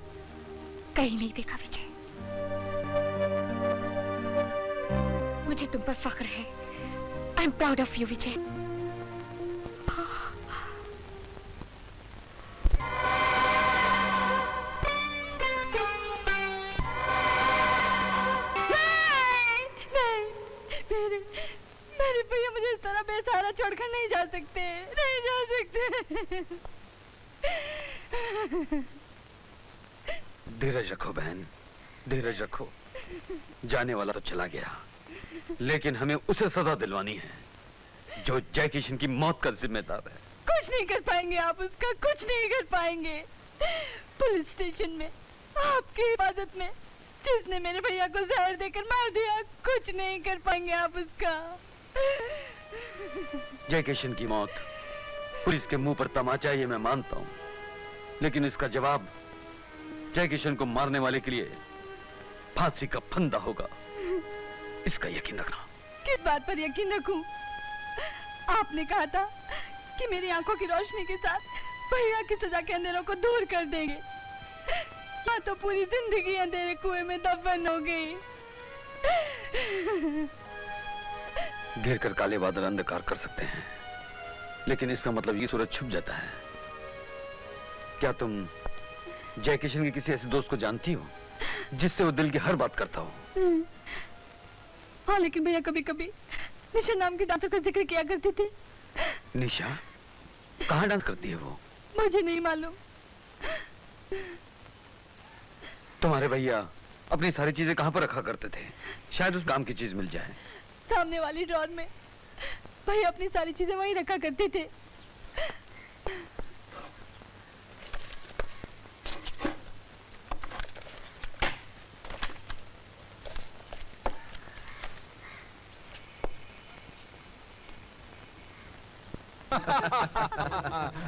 कहीं नहीं देखा विजय। मुझे तुम पर फख्र है। I am proud of you Vijay. मेरे भैया मुझे इस तरह बेसहारा छोड़कर नहीं जा सकते, नहीं जा सकते। धीरज रखो बहन, धीरज रखो। जाने वाला तो चला गया, लेकिन हमें उसे सजा दिलवानी है जो जय किशन की मौत का जिम्मेदार है। कुछ नहीं कर पाएंगे आप उसका, कुछ नहीं कर पाएंगे। पुलिस स्टेशन में आपकी हिफाजत में जिसने मेरे भैया को जहर देकर मार दिया, कुछ नहीं कर पाएंगे आप उसका। जय किशन की मौत पुलिस के मुंह पर तमाचा, ये मैं मानता हूं, लेकिन इसका जवाब जय किशन को मारने वाले के लिए फांसी का फंदा होगा, इसका यकीन रखना। किस बात पर यकीन रखूं? आपने कहा था कि मेरी आंखों की रोशनी के साथ भैया की सजा के अंधेरों को दूर कर देंगे। या तो पूरी जिंदगी अंधेरे कुएं में दफन हो गई। घेर कर काले बादल अंधकार कर सकते हैं, लेकिन इसका मतलब ये सूरज छुप जाता है। क्या तुम जय किशन के किसी ऐसे दोस्त को जानती हो जिससे वो दिल की हर बात करता हो? हाँ, लेकिन भैया कभी कभी निशा नाम की डांसर का जिक्र किया करते थे। निशा? कहाँ डांस करती है वो? मुझे नहीं मालूम। तुम्हारे भैया अपनी सारी चीजें कहाँ पर रखा करते थे? शायद उस काम की चीज मिल जाए। सामने वाली ड्रॉर में भैया अपनी सारी चीजें वहीं रखा करते थे।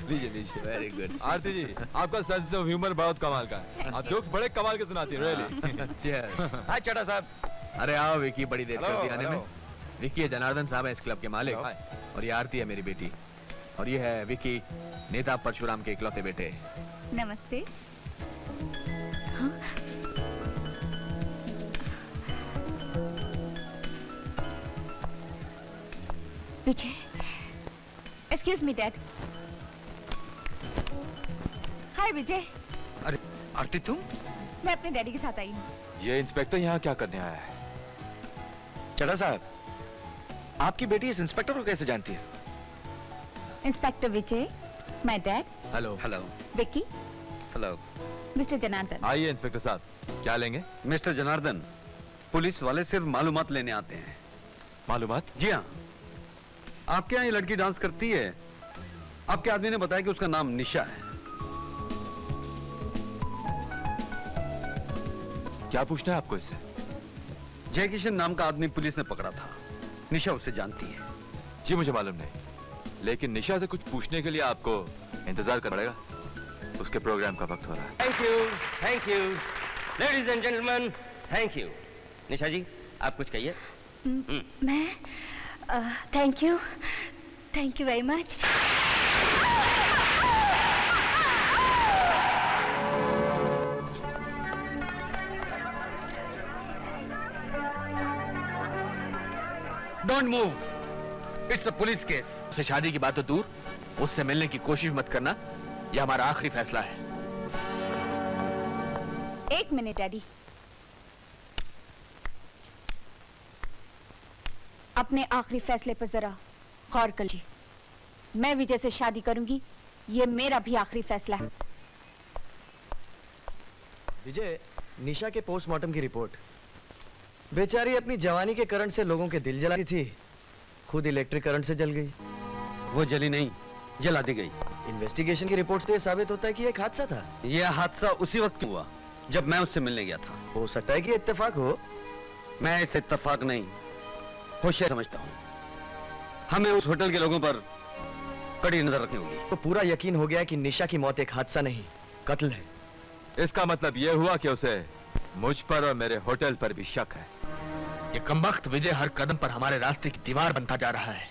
लीजिए लीजिए। Very good. आरती जी, आपका सेंस ऑफ ह्यूमर बहुत कमाल का है। आप जोक्स बड़े कमाल के सुनाती हैं, रियली। हाय चड्ढा साहब। अरे आओ विकी, बड़ी देर कर दी आने में। विकी ये जनार्दन साहब है इस क्लब के मालिक, और ये आरती है मेरी बेटी, और ये है विकी, नेता परशुराम के इकलौते बेटे। नमस्ते। विजय, एक्सक्यूज मी डैड। हाय विजय। अरे आरती तुम? मैं अपने डैडी के साथ आई हूँ। ये इंस्पेक्टर यहाँ क्या करने आया है? चड्ढा साहब, आपकी बेटी इस इंस्पेक्टर को कैसे जानती है? Inspector Vijay, my dad. Hello. Hello. Vicky. Hello. Mister Janardan. आइए इंस्पेक्टर साहब, क्या लेंगे? मिस्टर जनार्दन, पुलिस वाले सिर्फ मालूमात लेने आते हैं। मालूमात? जी हाँ। आपके यहाँ ये लड़की डांस करती है। आपके आदमी ने बताया कि उसका नाम निशा है। क्या पूछना है आपको इससे? जय किशन नाम का आदमी पुलिस ने पकड़ा था। निशा उसे जानती है। जी मुझे मालूम नहीं, लेकिन निशा से कुछ पूछने के लिए आपको इंतजार करना पड़ेगा। उसके प्रोग्राम का वक्त हो रहा है। Thank you ladies and gentleman, thank you. Nisha ji, आप कुछ कहिए। मैं thank you very much. Don't move, it's a police case. उससे शादी की बात तो दूर, उससे मिलने की कोशिश मत करना, यह हमारा आखिरी फैसला है। एक मिनट डैडी। अपने आखिरी फैसले पर जरा गौर कर लीजिए। मैं विजय से शादी करूंगी, ये मेरा भी आखिरी फैसला है। विजय, निशा के पोस्टमार्टम की रिपोर्ट। बेचारी अपनी जवानी के करंट से लोगों के दिल जलाती थी, खुद इलेक्ट्रिक करंट से जल गई। वो जली नहीं, जला दी गई। इन्वेस्टिगेशन की रिपोर्ट से साबित होता है कि एक हादसा था। यह हादसा उसी वक्त हुआ जब मैं उससे मिलने गया था। हो सकता है कि इत्तेफाक हो। मैं इसे इत्तेफाक नहीं, होशियार समझता हूँ। हमें उस होटल के लोगों पर कड़ी नजर रखनी होगी। तो पूरा यकीन हो गया कि निशा की मौत एक हादसा नहीं, कत्ल है। इसका मतलब यह हुआ कि उसे मुझ पर और मेरे होटल पर भी शक है। ये कमबख्त विजय हर कदम पर हमारे रास्ते की दीवार बनता जा रहा है।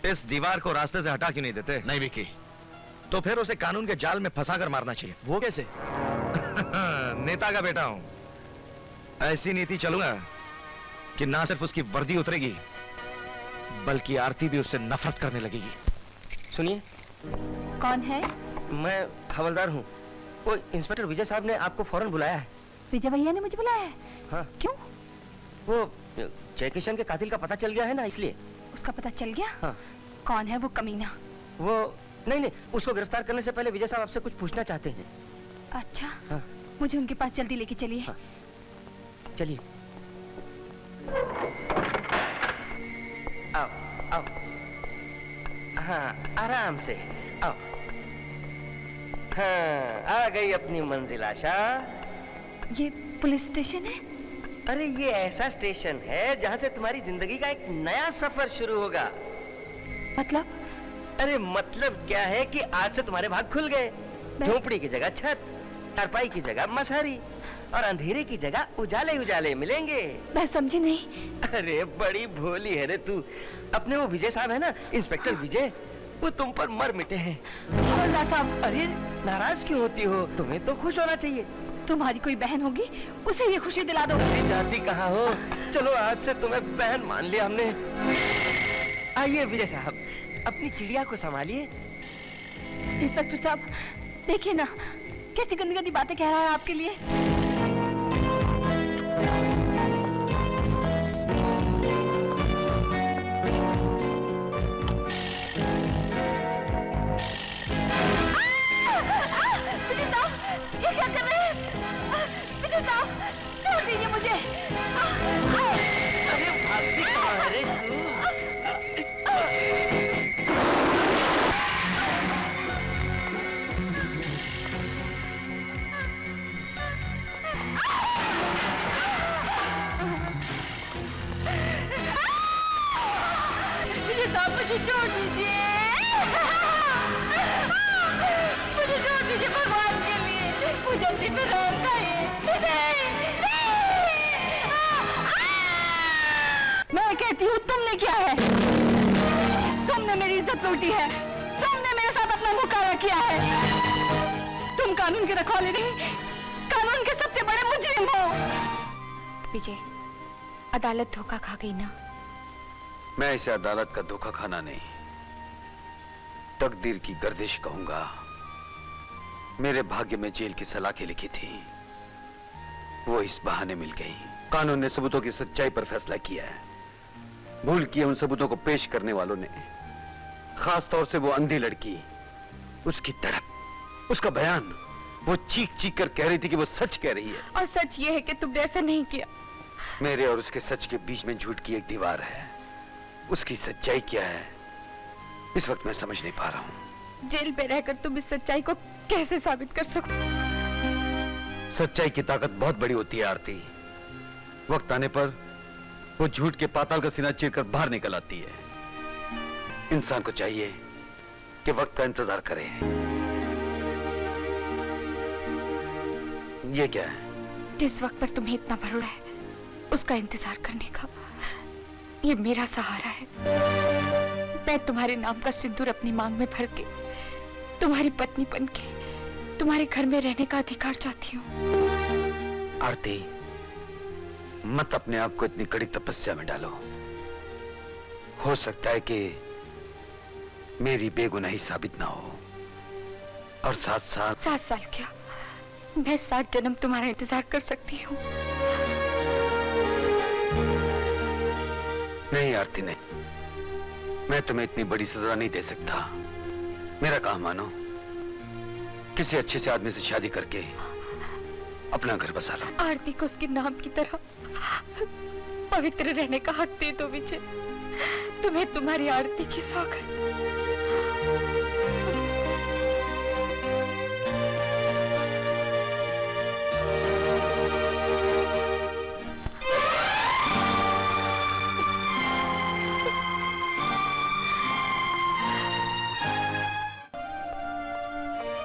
इस दीवार को रास्ते से हटा क्यों नहीं देते? नहीं विकी, तो फिर उसे कानून के जाल में फंसाकर मारना चाहिए। वो कैसे? नेता का बेटा हूं, ऐसी नीति चलूंगा कि ना सिर्फ उसकी वर्दी उतरेगी बल्कि आरती भी उससे नफरत करने लगेगी। सुनिए। कौन है? मैं हवलदार हूँ। वो इंस्पेक्टर विजय साहब ने आपको फौरन बुलाया है। विजय भैया ने मुझे बुलाया है? हाँ। क्यों? वो जयकिशन के कातिल का पता चल गया है ना, इसलिए। उसका पता चल गया? हाँ। कौन है वो कमीना? वो नहीं, उसको गिरफ्तार करने से पहले विजय साहब आपसे कुछ पूछना चाहते हैं। अच्छा। हाँ। मुझे उनके पास जल्दी लेके चलिए। हाँ। चलिए। आओ आओ। हाँ, आराम से आओ। हाँ, आ गई अपनी मंजिल आशा। ये पुलिस स्टेशन है? अरे ये ऐसा स्टेशन है जहाँ से तुम्हारी जिंदगी का एक नया सफर शुरू होगा। मतलब? अरे मतलब क्या है कि आज से तुम्हारे भाग खुल गए। झोपड़ी की जगह छत, चारपाई की जगह मसारी और अंधेरे की जगह उजाले उजाले मिलेंगे। मैं समझी नहीं। अरे बड़ी भोली है रे तू। अपने वो विजय साहब है ना, इंस्पेक्टर विजय, वो तुम पर मर मिटे हैं। हवलदार साहब। अरे नाराज क्यों होती हो? तुम्हें तो खुश होना चाहिए। तुम्हारी कोई बहन होगी, उसे ये खुशी दिला दो। जाती कहाँ हो? चलो आज से तुम्हें बहन मान लिया हमने। आइए विजय साहब, अपनी चिड़िया को संभालिए। इंस्पेक्टर साहब, देखिए ना कैसी गंदी गंदी बातें कह रहा है आपके लिए। ये क्या कर रहे हैं? विजय साहब, छोड़ दीजिए मुझे। अरे भागती कहाँ है रे तू? मुझे छोड़ दीजिए। मुझे छोड़ दीजिए भगवान के लिए। मुझे अपनी पे रहम मैं कहती हूँ तुमने क्या है? तुमने मेरी इज्जत लूटी है। तुमने मेरे साथ अपना मुकाबला किया है। तुम कानून के रखवाले नहीं, कानून के सबसे बड़े मुजरिम हो। विजय, अदालत धोखा खा गई ना? मैं इसे अदालत का धोखा खाना नहीं, तकदीर की गर्दिश कहूंगा। मेरे भाग्य में जेल की सलाखें लिखी थी, वो इस बहाने मिल गई। कानून ने सबूतों की सच्चाई पर फैसला किया है। भूल किए उन सबूतों को पेश करने वालों ने, खास तौर से वो अंधी लड़की, उसकी तड़प, उसका बयान, वो चीख चीख कर कह रही थी कि वो सच कह रही है। और सच ये है कि तुमने ऐसा नहीं किया। मेरे और उसके सच के बीच में झूठ की एक दीवार है। उसकी सच्चाई क्या है इस वक्त मैं समझ नहीं पा रहा हूँ। जेल में रहकर तुम इस सच्चाई को कैसे साबित कर सको? सच्चाई की ताकत बहुत बड़ी होती है आरती। वक्त आने पर वो झूठ के पाताल का सीना चीरकर बाहर निकल आती है। इंसान को चाहिए कि वक्त का इंतजार करे। ये क्या है? जिस वक्त पर तुम्हें इतना भरोसा है उसका इंतजार करने का, ये मेरा सहारा है। मैं तुम्हारे नाम का सिंदूर अपनी मांग में भर के तुम्हारी पत्नी बन के तुम्हारे घर में रहने का अधिकार चाहती हूँ। आरती, मत अपने आप को इतनी कड़ी तपस्या में डालो। हो सकता है कि मेरी बेगुनाही साबित ना हो, और साथ साथ 7 साल क्या, मैं 7 जन्म तुम्हारा इंतजार कर सकती हूँ। नहीं आरती नहीं, मैं तुम्हें इतनी बड़ी सजा नहीं दे सकता। मेरा काम मानो, किसी अच्छे से आदमी से शादी करके अपना घर बसा लो। आरती को उसके नाम की तरह पवित्र रहने का हक दे दो विजय। तुम्हें तुम्हारी आरती की सौगंध।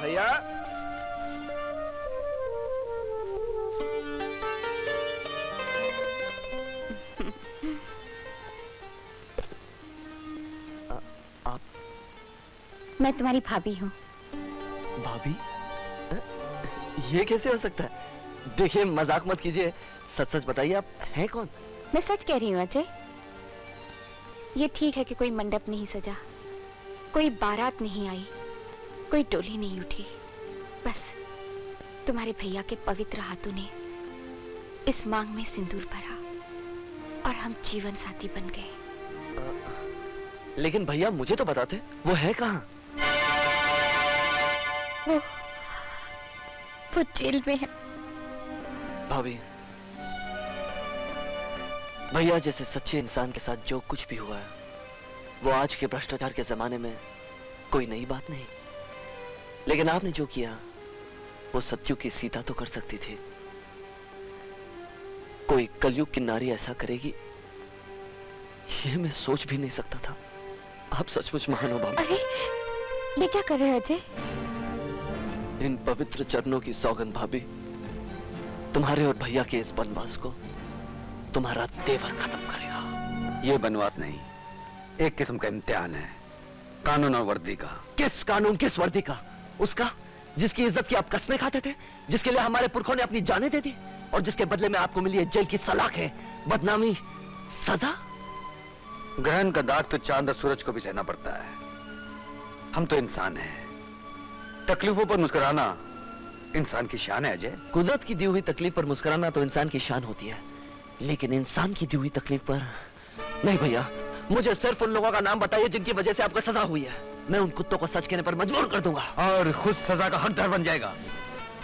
भैया आप? मैं तुम्हारी भाभी हूँ। भाभी? ये कैसे हो सकता है? देखिए मजाक मत कीजिए, सच सच बताइए आप हैं कौन? मैं सच कह रही हूँ अजय। ये ठीक है कि कोई मंडप नहीं सजा, कोई बारात नहीं आई, कोई डोली नहीं उठी। बस तुम्हारे भैया के पवित्र हाथों ने इस मांग में सिंदूर भरा और हम जीवन साथी बन गए। लेकिन भैया मुझे तो बताते, वो है कहाँ? वो जेल में है। भाभी, भैया जैसे सच्चे इंसान के साथ जो कुछ भी हुआ है, वो आज के भ्रष्टाचार के जमाने में कोई नई बात नहीं। लेकिन आपने जो किया वो सत्युग की सीता तो कर सकती थी, कोई कलयुग की नारी ऐसा करेगी ये मैं सोच भी नहीं सकता था। आप सचमुच महान हो भाभी। अरे ये क्या कर रहे हो अजय? इन पवित्र चरणों की सौगंध भाभी, तुम्हारे और भैया के इस वनवास को तुम्हारा देवर खत्म करेगा। ये वनवास नहीं, एक किस्म का इम्तिहान है, कानून और वर्दी का। किस कानून, किस वर्दी का? उसका जिसकी इज्जत की आप कस्में खाते थे, जिसके लिए हमारे पुरखों ने अपनी जानें दे दी, और जिसके बदले में आपको मिली है जेल की सलाखें, बदनामी, सजा। ग्रहण का दाग तो चांद और सूरज को भी सहना पड़ता है। हम तो इंसान हैं, तकलीफों पर मुस्कुराना इंसान की शान है अजय। कुदरत की दी हुई तकलीफ पर मुस्कुराना तो इंसान की शान होती है, लेकिन इंसान की दी हुई तकलीफ पर नहीं। भैया मुझे सिर्फ उन लोगों का नाम बताइए जिनकी वजह से आपको सजा हुई है। मैं उन कुत्तों को सच कहने पर मजबूर कर दूंगा और खुद सजा का हकदार बन जाएगा।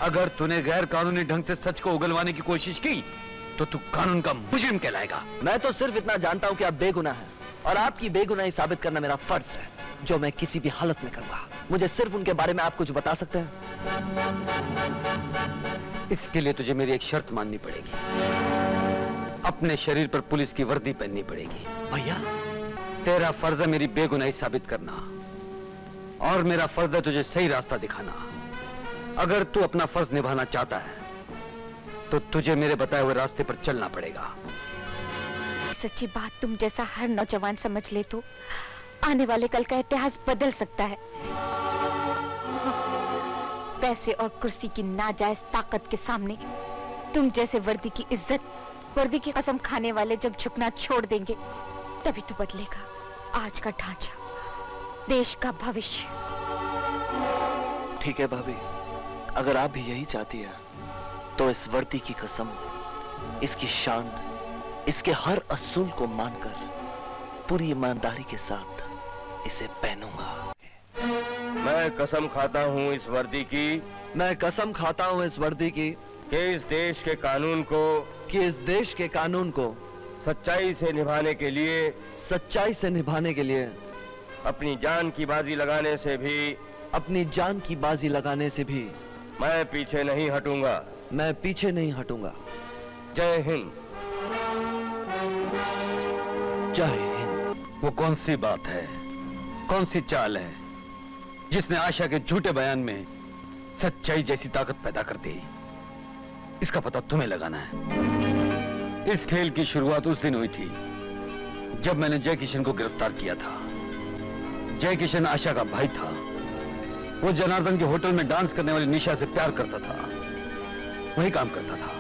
अगर तूने गैर कानूनी ढंग से सच को उगलवाने की कोशिश की तो तू कानून का मुजरिम कहलाएगा। मैं तो सिर्फ इतना जानता हूँ कि आप बेगुनाह हैं, और आपकी बेगुनाही साबित करना मेरा फर्ज है, जो मैं किसी भी हालत में करूंगा। मुझे सिर्फ उनके बारे में आप कुछ बता सकते हैं? इसके लिए तुझे मेरी एक शर्त माननी पड़ेगी। अपने शरीर पर पुलिस की वर्दी पहननी पड़ेगी। भैया तेरा फर्ज है मेरी बेगुनाही साबित करना, और मेरा फर्ज है तुझे सही रास्ता दिखाना। अगर तू अपना फर्ज निभाना चाहता है तो तुझे मेरे बताए हुए रास्ते पर चलना पड़ेगा। सच्ची बात तुम जैसा हर नौजवान समझ ले तो आने वाले कल का इतिहास बदल सकता है। पैसे और कुर्सी की नाजायज ताकत के सामने तुम जैसे वर्दी की इज्जत, वर्दी की कसम खाने वाले जब झुकना छोड़ देंगे, तभी तो बदलेगा आज का ढांचा, देश का भविष्य। ठीक है भाभी, अगर आप भी यही चाहती है तो इस वर्दी की कसम, इसकी शान, इसके हर असूल को मानकर पूरी ईमानदारी के साथ इसे पहनूंगा। मैं कसम खाता हूँ इस वर्दी की, मैं कसम खाता हूँ इस वर्दी की कि इस देश के कानून को, कि इस देश के कानून को सच्चाई से निभाने के लिए, सच्चाई से निभाने के लिए अपनी जान की बाजी लगाने से भी, अपनी जान की बाजी लगाने से भी मैं पीछे नहीं हटूंगा। मैं पीछे नहीं हटूंगा। जय हिंद। जय हिंद। वो कौन सी बात है, कौन सी चाल है जिसने आशा के झूठे बयान में सच्चाई जैसी ताकत पैदा कर दी? इसका पता तुम्हें लगाना है। इस खेल की शुरुआत उस दिन हुई थी जब मैंने जय किशन को गिरफ्तार किया था। जय किशन आशा का भाई था। वो जनार्दन के होटल में डांस करने वाली निशा से प्यार करता था, वही काम करता था।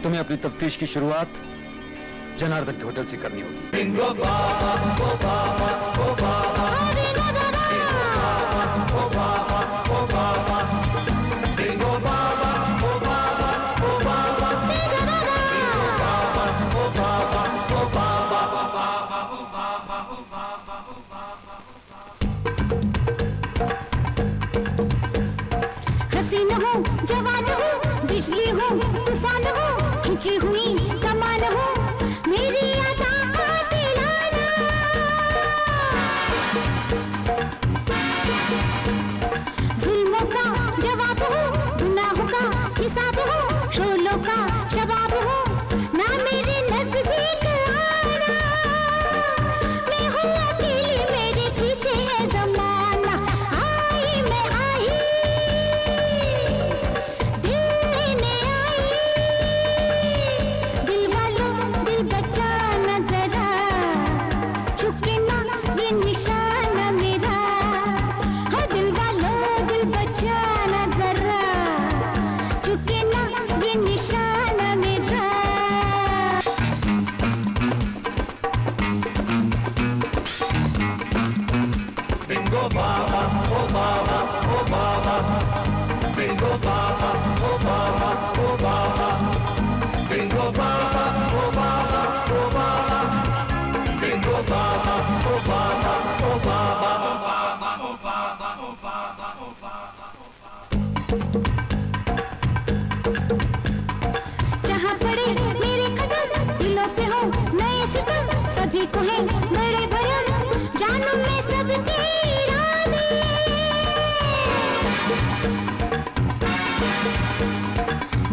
तुम्हें अपनी तफ्तीश की शुरुआत जनार्दन के होटल से करनी होगी। को है बड़े भरम, जानू मैं सबके इरादे।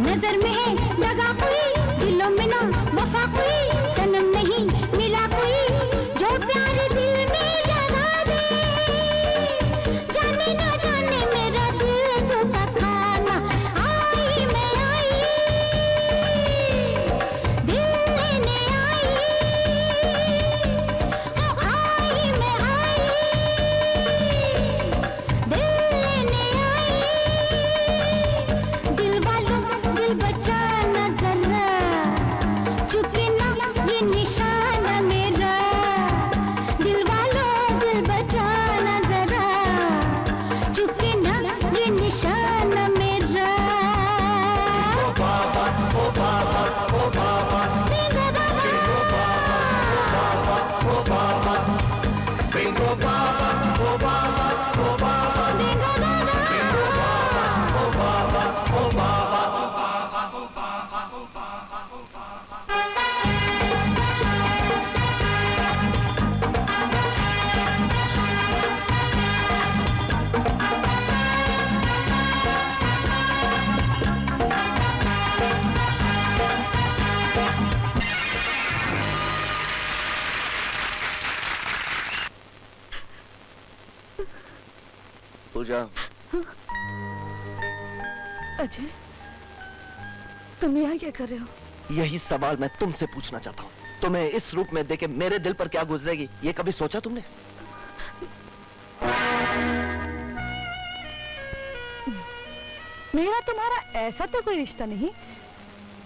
नजर में है दगा कोई, दिलों में ना वफा कोई, सनम नहीं मिला कोई जो प्यार दिल में जगा दे। जाने ना जाने मेरा दिल टूटा खाना, आई मैं आई, दिल लेने आई, आई मैं आई, दिल लेने आई। दिल वालों दिल बचाना जरा, चुके ना ये निशाना मेरा। दिल वालों दिल बचाना जरा, चुके ना ये निशाना मेरा। ओ बाबा ओ बाबा ओ बाबा, बिंगो बाबा ओ बाबा, बिंगो बाबा ओ बाबा, ओ बाबा बिंगो बाबा, बिंगो बाबा ओ बाबा, ओ बाबा। पूजा, अजय, तुम यहाँ क्या कर रहे हो? यही सवाल मैं तुमसे पूछना चाहता हूँ। तुम्हें इस रूप में देखे मेरे दिल पर क्या गुजरेगी, ये कभी सोचा तुमने? मेरा तुम्हारा ऐसा तो कोई रिश्ता नहीं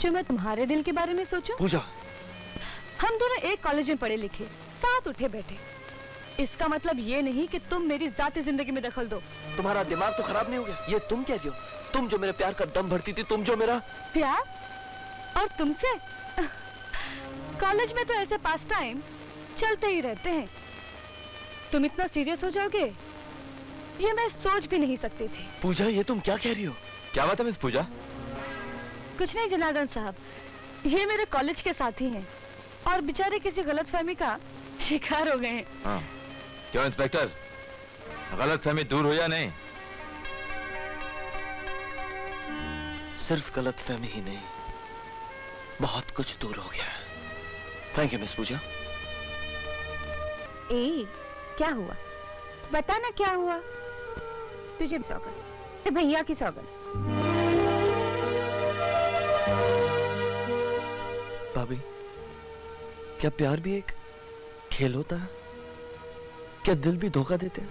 जो मैं तुम्हारे दिल के बारे में सोचूं। पूजा, हम दोनों एक कॉलेज में पढ़े लिखे, साथ उठे बैठे। इसका मतलब ये नहीं कि तुम मेरी जाती जिंदगी में दखल दो। तुम्हारा दिमाग तो खराब नहीं हो गया? ये तुम कह रही हो? तुम जो मेरे प्यार का दम भरती थी, तुम जो मेरा प्यार, और तुमसे कॉलेज में तो ऐसे पास टाइम चलते ही रहते हैं। तुम इतना सीरियस हो जाओगे ये मैं सोच भी नहीं सकती थी। पूजा, ये तुम क्या कह रही हो? क्या बात है मिस पूजा? कुछ नहीं जनार्दन साहब, ये मेरे कॉलेज के साथी हैं और बेचारे किसी गलतफहमी का शिकार हो गए हैं। हाँ। क्यों इंस्पेक्टर, गलतफहमी दूर हो या नहीं? सिर्फ गलतफहमी ही नहीं, बहुत कुछ दूर हो गया। थैंक यू मिस पूजा। ए, क्या हुआ? बता ना क्या हुआ? तुझे सौगंध, भैया की सौगंध। भाभी, क्या प्यार भी एक खेल होता है? क्या दिल भी धोखा देते हैं?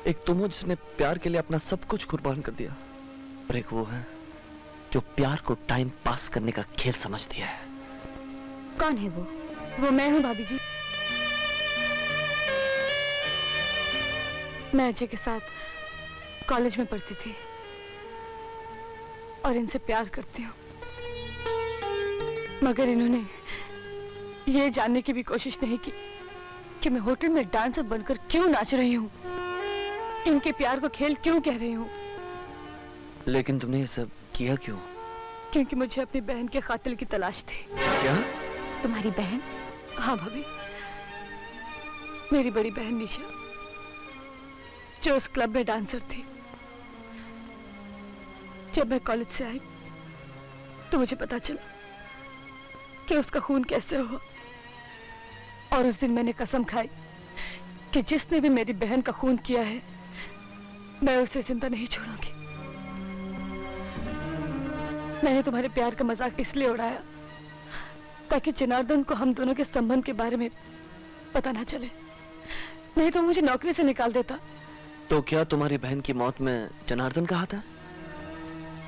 एक तुम हो जिसने प्यार के लिए अपना सब कुछ कुर्बान कर दिया, और एक वो है जो प्यार को टाइम पास करने का खेल समझ दिया है। कौन है वो? वो मैं हूँ भाभी जी। मैं अजय के साथ कॉलेज में पढ़ती थी और इनसे प्यार करती हूँ, मगर इन्होंने ये जानने की भी कोशिश नहीं की कि मैं होटल में डांसर बनकर क्यों नाच रही हूँ, इनके प्यार को खेल क्यों कह रही हूँ। लेकिन तुमने ये सब किया क्यों? क्योंकि मुझे अपनी बहन के कातिल की तलाश थी। क्या? तुम्हारी बहन? हाँ भाभी, मेरी बड़ी बहन निशा, जो उस क्लब में डांसर थी। जब मैं कॉलेज से आई तो मुझे पता चला कि उसका खून कैसे हुआ, और उस दिन मैंने कसम खाई कि जिसने भी मेरी बहन का खून किया है मैं उसे जिंदा नहीं छोड़ूंगी। मैंने तुम्हारे प्यार का मजाक इसलिए उड़ाया ताकि जनार्दन को हम दोनों के संबंध के बारे में पता ना चले, नहीं तो मुझे नौकरी से निकाल देता। तो क्या तुम्हारी बहन की मौत में जनार्दन का हाथ है?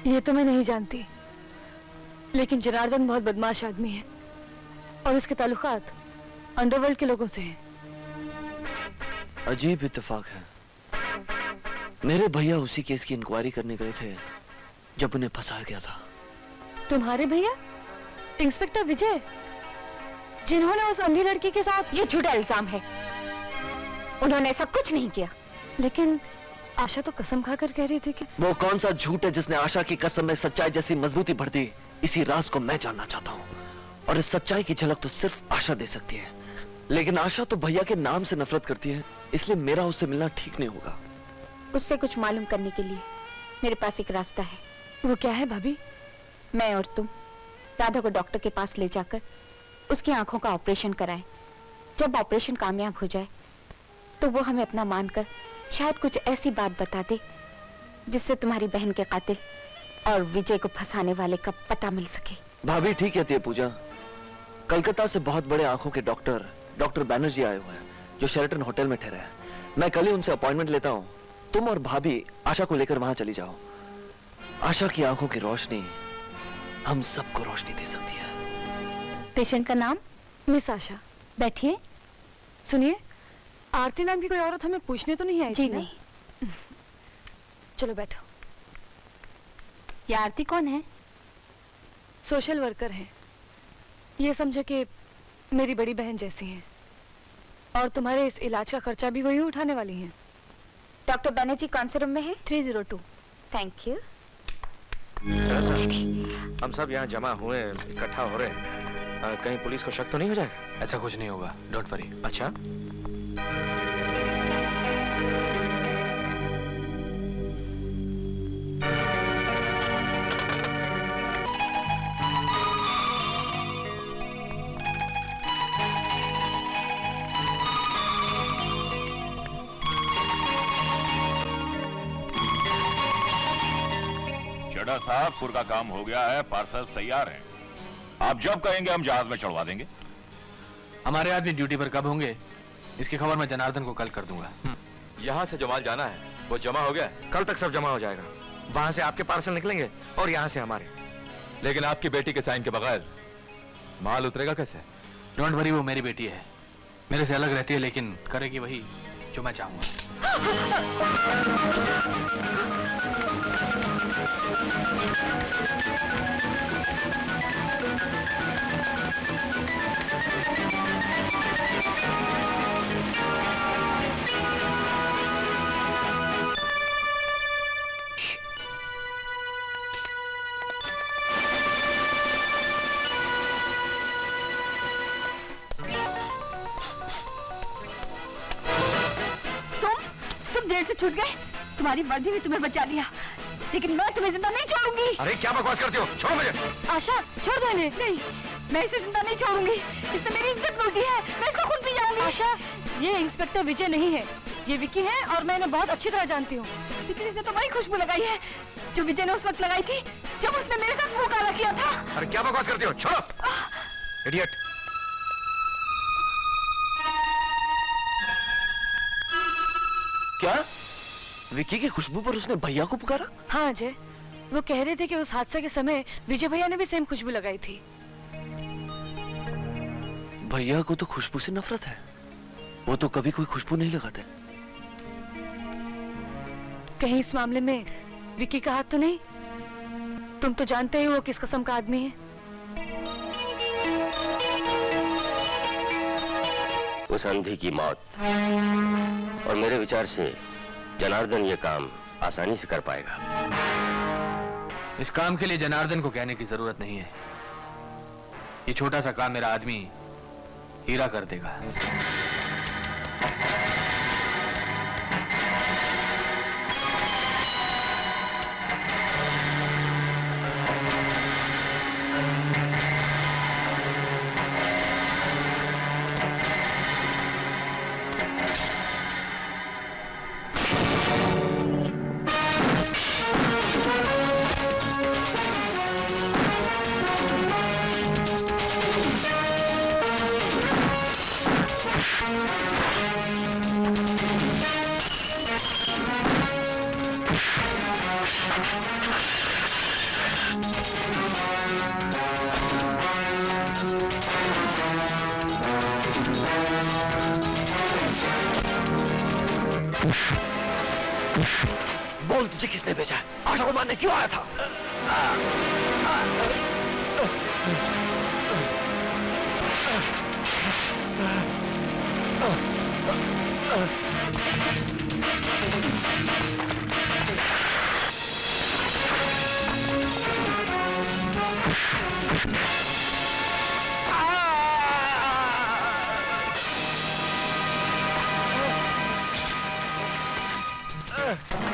ये तो मैं नहीं जानती, लेकिन जनार्दन बहुत बदमाश आदमी है और उसके ताल्लुकात अंडरवर्ल्ड के लोगों से हैं। अजीब इत्तेफाक है, मेरे भैया उसी केस की इंक्वायरी करने गए थे जब उन्हें फंसाया गया था। तुम्हारे भैया? इंस्पेक्टर विजय, जिन्होंने उस अंधी लड़की के साथ? ये झूठा इल्जाम है, उन्होंने ऐसा कुछ नहीं किया। लेकिन आशा तो कसम खाकर कह रही थी कि वो कौन सा झूठ है जिसने आशा की कसम में सच्चाई जैसी मजबूती भर दी? इसी राज को मैं जानना चाहता हूँ, और इस सच्चाई की झलक तो सिर्फ आशा दे सकती है। लेकिन आशा तो भैया के नाम से नफरत करती है, इसलिए मेरा उससे मिलना ठीक नहीं होगा। उससे कुछ मालूम करने के लिए मेरे पास एक रास्ता है। वो क्या है भाभी? मैं और तुम राधा को डॉक्टर के पास ले जाकर उसकी आंखों का ऑपरेशन कराएं। जब ऑपरेशन कामयाब हो जाए तो वो हमें अपना मानकर शायद कुछ ऐसी बात बता दे जिससे तुम्हारी बहन के कातिल और विजय को फंसाने वाले का पता मिल सके। भाभी ठीक कहती है पूजा। कलकत्ता से बहुत बड़े आंखों के डॉक्टर बैनर्जी आए हुए हैं जो शेरटन होटल में ठहरे हैं। मैं कल ही उनसे अपॉइंटमेंट लेता हूँ। तुम और भाभी आशा को लेकर वहां चली जाओ। आशा की आंखों की रोशनी हम सबको रोशनी दे सकती है। पेशेंट का नाम? मिस आशा। बैठिए। सुनिए, आरती नाम की कोई औरत हमें पूछने तो नहीं आई? जी नहीं। चलो बैठो। ये आरती कौन है? सोशल वर्कर है। ये समझो कि मेरी बड़ी बहन जैसी हैं। और तुम्हारे इस इलाज का खर्चा भी वही उठाने वाली हैं। डॉक्टर बैनर्जी कौन से रूम में है? 302। Thank you. हम सब यहाँ जमा हुए, इकट्ठा हो रहे हैं। कहीं पुलिस को शक तो नहीं हो जाएगा? ऐसा कुछ नहीं होगा, डोंट वरी। अच्छा। चड्ढा साहब, पुर का काम हो गया है, पार्सल तैयार है। आप जब कहेंगे हम जहाज में चढ़वा देंगे। हमारे आदमी ड्यूटी पर कब होंगे इसकी खबर मैं जनार्दन को कल कर दूंगा। यहाँ से जो माल जाना है वो जमा हो गया? कल तक सब जमा हो जाएगा। वहां से आपके पार्सल निकलेंगे और यहाँ से हमारे। लेकिन आपकी बेटी के साइन के बगैर माल उतरेगा कैसे? डोंट वरी, वो मेरी बेटी है, मेरे से अलग रहती है, लेकिन करेगी वही जो मैं चाहूंगा। जेल से छूट गए, तुम्हारी वर्दी ने तुम्हें बचा लिया, लेकिन मैं तुम्हें जिंदा नहीं छोड़ूंगी। अरे क्या बकवास करती हो? छोड़ो मुझे। आशा, छोड़ दो इन्हें। नहीं, मैं इसे जिंदा नहीं छोड़ूंगी। इसने मेरी इज्जत लूटी है, मैं इसका खून पी जाऊंगी। आशा, ये इंस्पेक्टर विजय नहीं है, ये विकी है और मैं इन्हें बहुत अच्छी तरह जानती हूँ। विकी ने तो वही खुशबू लगाई है जो विजय ने उस वक्त लगाई थी जब उसने मेरे साथ मुंह काला किया था। अरे क्या बकवास करती हो? छोड़ो। इडियट। क्या विकी की खुशबू पर उसने भैया को पुकारा? हाँ अजय, वो कह रहे थे कि उस हादसे के समय विजय भैया ने भी सेम खुशबू लगाई थी। भैया को तो खुशबू से नफरत है, वो तो कभी कोई खुशबू नहीं लगाते। कहीं इस मामले में विकी का हाथ तो नहीं? तुम तो जानते ही वो किस किस्म का आदमी है। उस अंधी की मौत और मेरे विचार से जनार्दन ये काम आसानी से कर पाएगा। इस काम के लिए जनार्दन को कहने की जरूरत नहीं है, ये छोटा सा काम मेरा आदमी हीरा कर देगा। बोल, तुझे किसने भेजा? आशा को मारने क्यों आया था?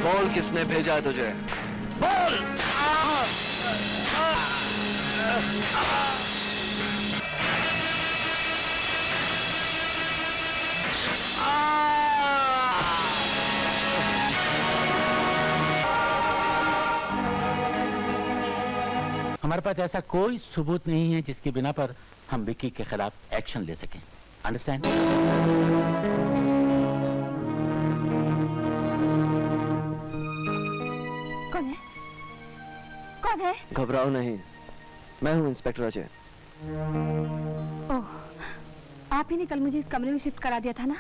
बोल किसने भेजा है तुझे? बोल! हमारे पास ऐसा कोई सबूत नहीं है जिसकी बिना पर हम विक्की के खिलाफ एक्शन ले सकें। अंडरस्टैंड? कौन है? कौन है? घबराओ नहीं, मैं हूं इंस्पेक्टर अजय। ओह, आप ही ने कल मुझे इस कमरे में शिफ्ट करा दिया था ना?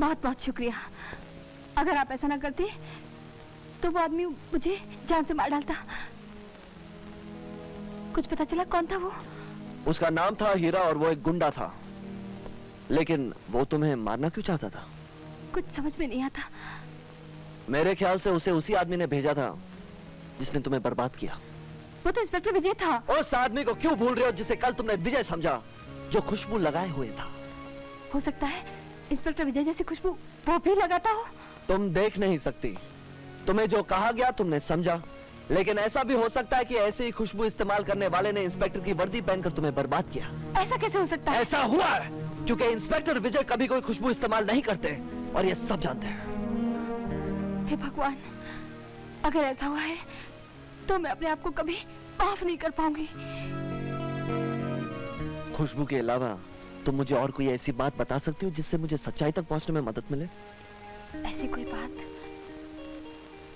बहुत बहुत शुक्रिया। अगर आप ऐसा ना करते तो वो आदमी मुझे जान से मार डालता। कुछ पता चला कौन था वो? उसका नाम था हीरा और वो एक गुंडा था। लेकिन वो तुम्हें मारना क्यों चाहता था? कुछ समझ में नहीं आता। मेरे ख्याल से उसे उसी आदमी ने भेजा था जिसने तुम्हें बर्बाद किया। वो तो इंस्पेक्टर विजय था। उस आदमी को क्यों भूल रहे हो जिसे कल तुमने विजय समझा, जो खुशबू लगाए हुए था? हो सकता है इंस्पेक्टर विजय जैसी खुशबू वो भी लगाता हो। तुम देख नहीं सकती, तुम्हें जो कहा गया तुमने समझा, लेकिन ऐसा भी हो सकता है कि ऐसे ही खुशबू इस्तेमाल करने वाले ने इंस्पेक्टर की वर्दी पहनकर तुम्हें बर्बाद किया। ऐसा कैसे हो सकता है? ऐसा हुआ है क्योंकि इंस्पेक्टर विजय कभी कोई खुशबू इस्तेमाल नहीं करते और ये सब जानते हैं। हे भगवान, अगर ऐसा हुआ है तो मैं अपने आप को कभी माफ नहीं कर पाऊंगी। खुशबू के अलावा तुम मुझे और कोई ऐसी बात बता सकती हो जिससे मुझे सच्चाई तक पहुंचने में मदद मिले? ऐसी कोई बात?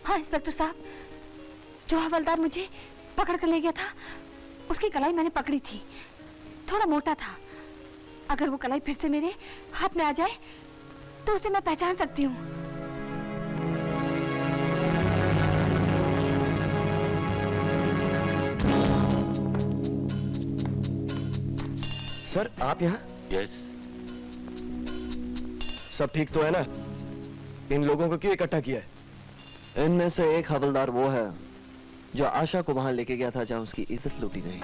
हाँ इंस्पेक्टर साहब, जो हवलदार मुझे पकड़ कर ले गया था उसकी कलाई मैंने पकड़ी थी। थोड़ा मोटा था। अगर वो कलाई फिर से मेरे हाथ में आ जाए तो उसे मैं पहचान सकती हूँ। सर आप यहाँ? यस। सब ठीक तो है ना? इन लोगों को क्यों इकट्ठा किया है? इनमें से एक हवलदार वो है जो आशा को वहां लेके गया था जहां उसकी इज्जत लूटी गई।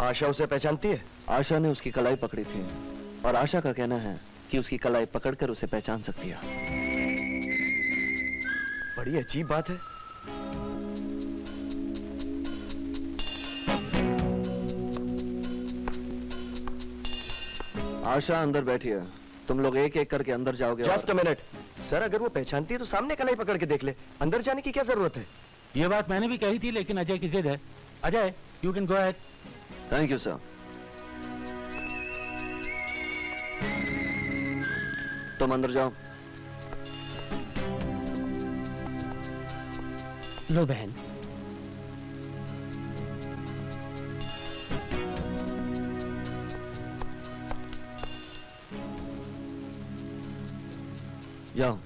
आशा उसे पहचानती है? आशा ने उसकी कलाई पकड़ी थी और आशा का कहना है कि उसकी कलाई पकड़कर उसे पहचान सकती है। बड़ी अजीब बात है। आशा अंदर बैठी है, तुम लोग एक एक करके अंदर जाओगे। जस्ट अ मिनट सर, अगर वो पहचानती है तो सामने कलाई पकड़ के देख ले, अंदर जाने की क्या जरूरत है? ये बात मैंने भी कही थी लेकिन अजय की जिद है। Ajay, you can go ahead. Thank you sir. तुम अंदर जाओ। लो बहन। जाओ।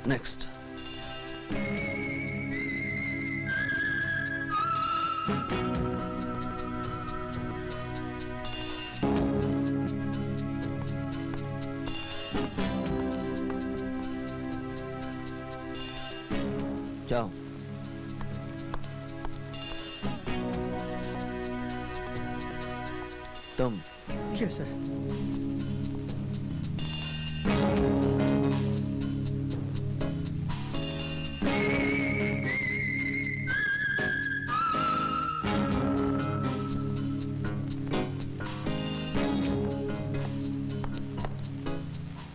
नेक्स्ट। जाओ। तुम। Yes sir.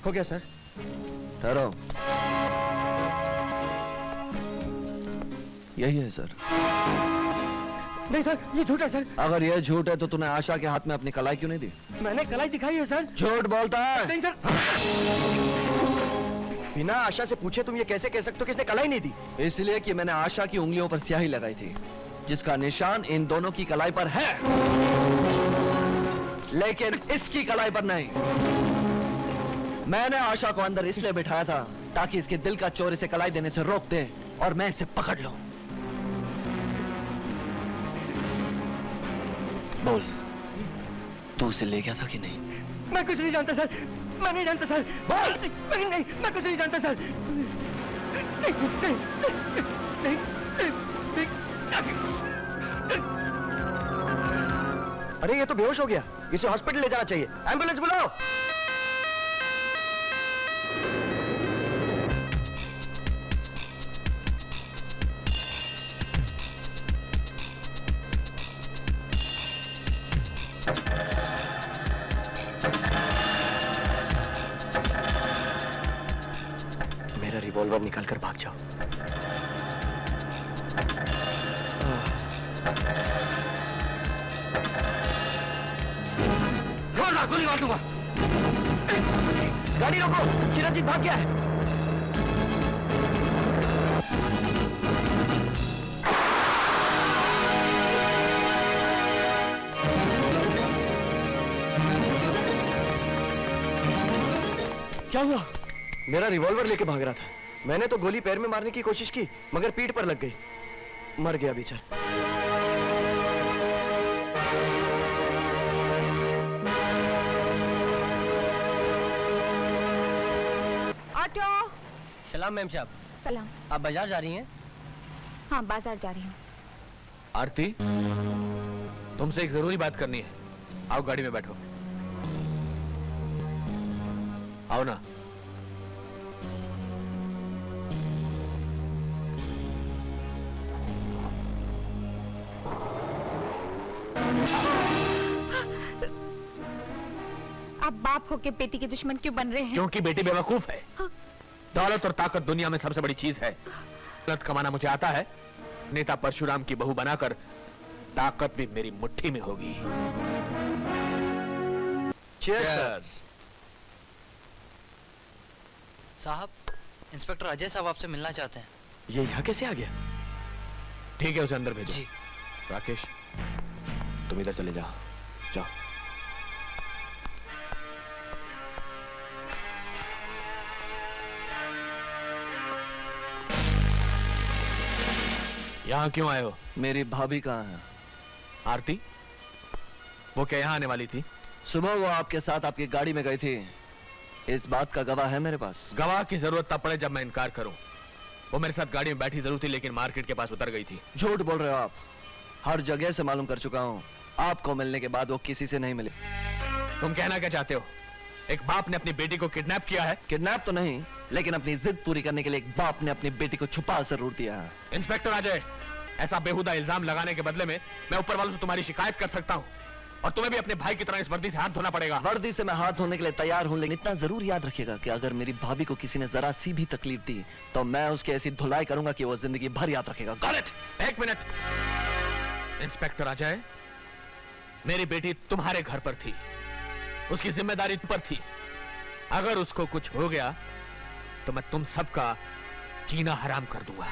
हो गया सर। ठहरो। यही है सर। नहीं सर, ये झूठ है सर। अगर यह झूठ है तो तूने आशा के हाथ में अपनी कलाई क्यों नहीं दी? मैंने कलाई दिखाई है सर। झूठ बोलता है। नहीं सर। बिना आशा से पूछे तुम ये कैसे कह सकते हो कि इसने कलाई नहीं दी? इसलिए कि मैंने आशा की उंगलियों पर स्याही लगाई थी जिसका निशान इन दोनों की कलाई पर है, लेकिन इसकी कलाई पर नहीं। मैंने आशा को अंदर इसलिए बिठाया था ताकि इसके दिल का चोर इसे कलाई देने से रोक दे और मैं इसे पकड़ लूं। बोल, तू उसे ले गया था कि नहीं? मैं कुछ नहीं जानता सर। मैं नहीं जानता सर। बोल। नहीं, मैं कुछ नहीं जानता सर। नहीं। अरे ये तो बेहोश हो गया, इसे हॉस्पिटल ले जाना चाहिए। एम्बुलेंस बुलाओ। मेरा रिवॉल्वर निकाल कर भाग जाओ। गोली मार दूंगा। गाड़ी रोको, चिरंजीव भाग गया है। क्या हुआ? मेरा रिवॉल्वर लेके भाग रहा था। मैंने तो गोली पैर में मारने की कोशिश की, मगर पीठ पर लग गई। मर गया बेचारा। ऑटो। सलाम मैम साहब। सलाम। आप बाजार जा रही हैं? हाँ, बाजार जा रही हूँ। आरती, तुमसे एक जरूरी बात करनी है। आओ गाड़ी में बैठो। आओ ना। आप बाप होके बेटी के दुश्मन क्यों बन रहे हैं? क्योंकि बेटी बेवकूफ है। दौलत और ताकत दुनिया में सबसे बड़ी चीज है। दौलत कमाना मुझे आता है। नेता परशुराम की बहू बनाकर ताकत भी मेरी मुट्ठी में होगी। Cheers. साहब, इंस्पेक्टर अजय साहब आपसे मिलना चाहते हैं। ये यहाँ कैसे आ गया? ठीक है, उसे अंदर भेजो। राकेश, तुम इधर चले जाओ। जाओ। यहाँ क्यों आए हो? मेरी भाभी कहाँ है? आरती? वो क्या यहाँ आने वाली थी? सुबह वो आपके साथ आपकी गाड़ी में गई थी। इस बात का गवाह है मेरे पास। गवाह की जरूरत तब पड़े जब मैं इनकार करूं। वो मेरे साथ गाड़ी में बैठी जरूर थी, लेकिन मार्केट के पास उतर गई थी। झूठ बोल रहे हो आप। हर जगह से मालूम कर चुका हूँ। आपको मिलने के बाद वो किसी से नहीं मिली। तुम कहना क्या चाहते हो? एक बाप ने अपनी बेटी को किडनैप किया है? किडनैप तो नहीं, लेकिन अपनी जिद पूरी करने के लिए एक बाप ने अपनी बेटी को छुपा जरूर दिया है। इंस्पेक्टर अजय, ऐसा बेहुदा इल्जाम लगाने के बदले में मैं ऊपर वालों से तुम्हारी शिकायत कर सकता हूँ, और तुम्हें भी अपने भाई की तरह इस वर्दी से हाथ धोना पड़ेगा। वर्दी से मैं हाथ धोने के लिए तैयार हूँ, लेकिन इतना जरूर याद रखिएगा कि अगर मेरी भाभी को किसी ने जरा सी भी तकलीफ दी तो मैं उसकी ऐसी धुलाई करूंगा कि वो जिंदगी भर याद रखेगा। Got it? एक मिनट। इंस्पेक्टर अजय, मेरी बेटी तुम्हारे घर पर थी, उसकी जिम्मेदारी तुम पर थी। अगर उसको कुछ हो गया तो मैं तुम सबका जीना हराम कर दूंगा।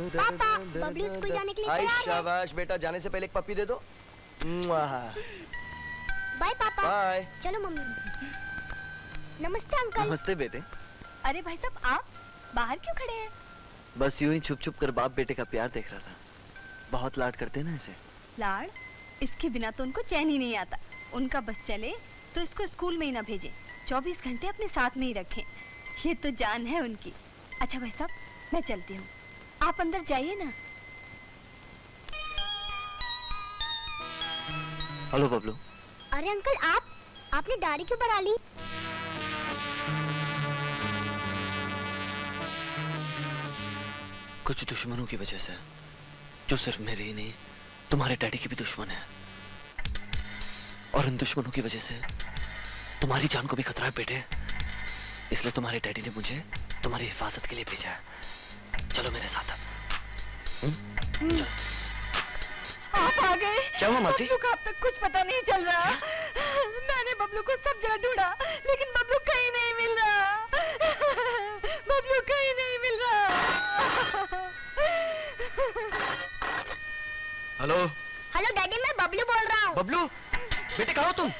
पापा, बबलू स्कूल जाने के लिए तैयार है। शाबाश बेटा, जाने से पहले एक पप्पी दे दो। बाय पापा। बाय। चलो मम्मी। नमस्ते अंकल। नमस्ते बेटे। अरे भाई साहब, आप बाहर क्यों खड़े हैं? बस यूं ही छुप छुप कर बाप बेटे का प्यार देख रहा था। बहुत लाड करते ना इसे। लाड? इसके बिना तो उनको चैन ही नहीं आता। उनका बस चले तो इसको स्कूल में ही ना भेजें, 24 घंटे अपने साथ में ही रखें। ये तो जान है उनकी। अच्छा भाई साहब, मैं चलती हूँ, आप अंदर जाइए ना। हेलो बबलू। अरे अंकल, आपने दाढ़ी क्यों बढ़ा ली? कुछ दुश्मनों की वजह से, जो सिर्फ मेरे ही नहीं तुम्हारे डैडी के भी दुश्मन है, और इन दुश्मनों की वजह से तुम्हारी जान को भी खतरा है बेटे। इसलिए तुम्हारे डैडी ने मुझे तुम्हारी हिफाजत के लिए भेजा है। चलो मेरे साथ। आप आ गए? क्या हुआ माती? बबलू का अब तक कुछ पता नहीं चल रहा। मैंने बबलू को सब जगह ढूंढा, लेकिन बबलू कहीं नहीं मिल रहा। बबलू कहीं नहीं मिल रहा। हेलो। हेलो डैडी, मैं बबलू बोल रहा हूँ। बबलू, बेटे कहाँ हो तुम?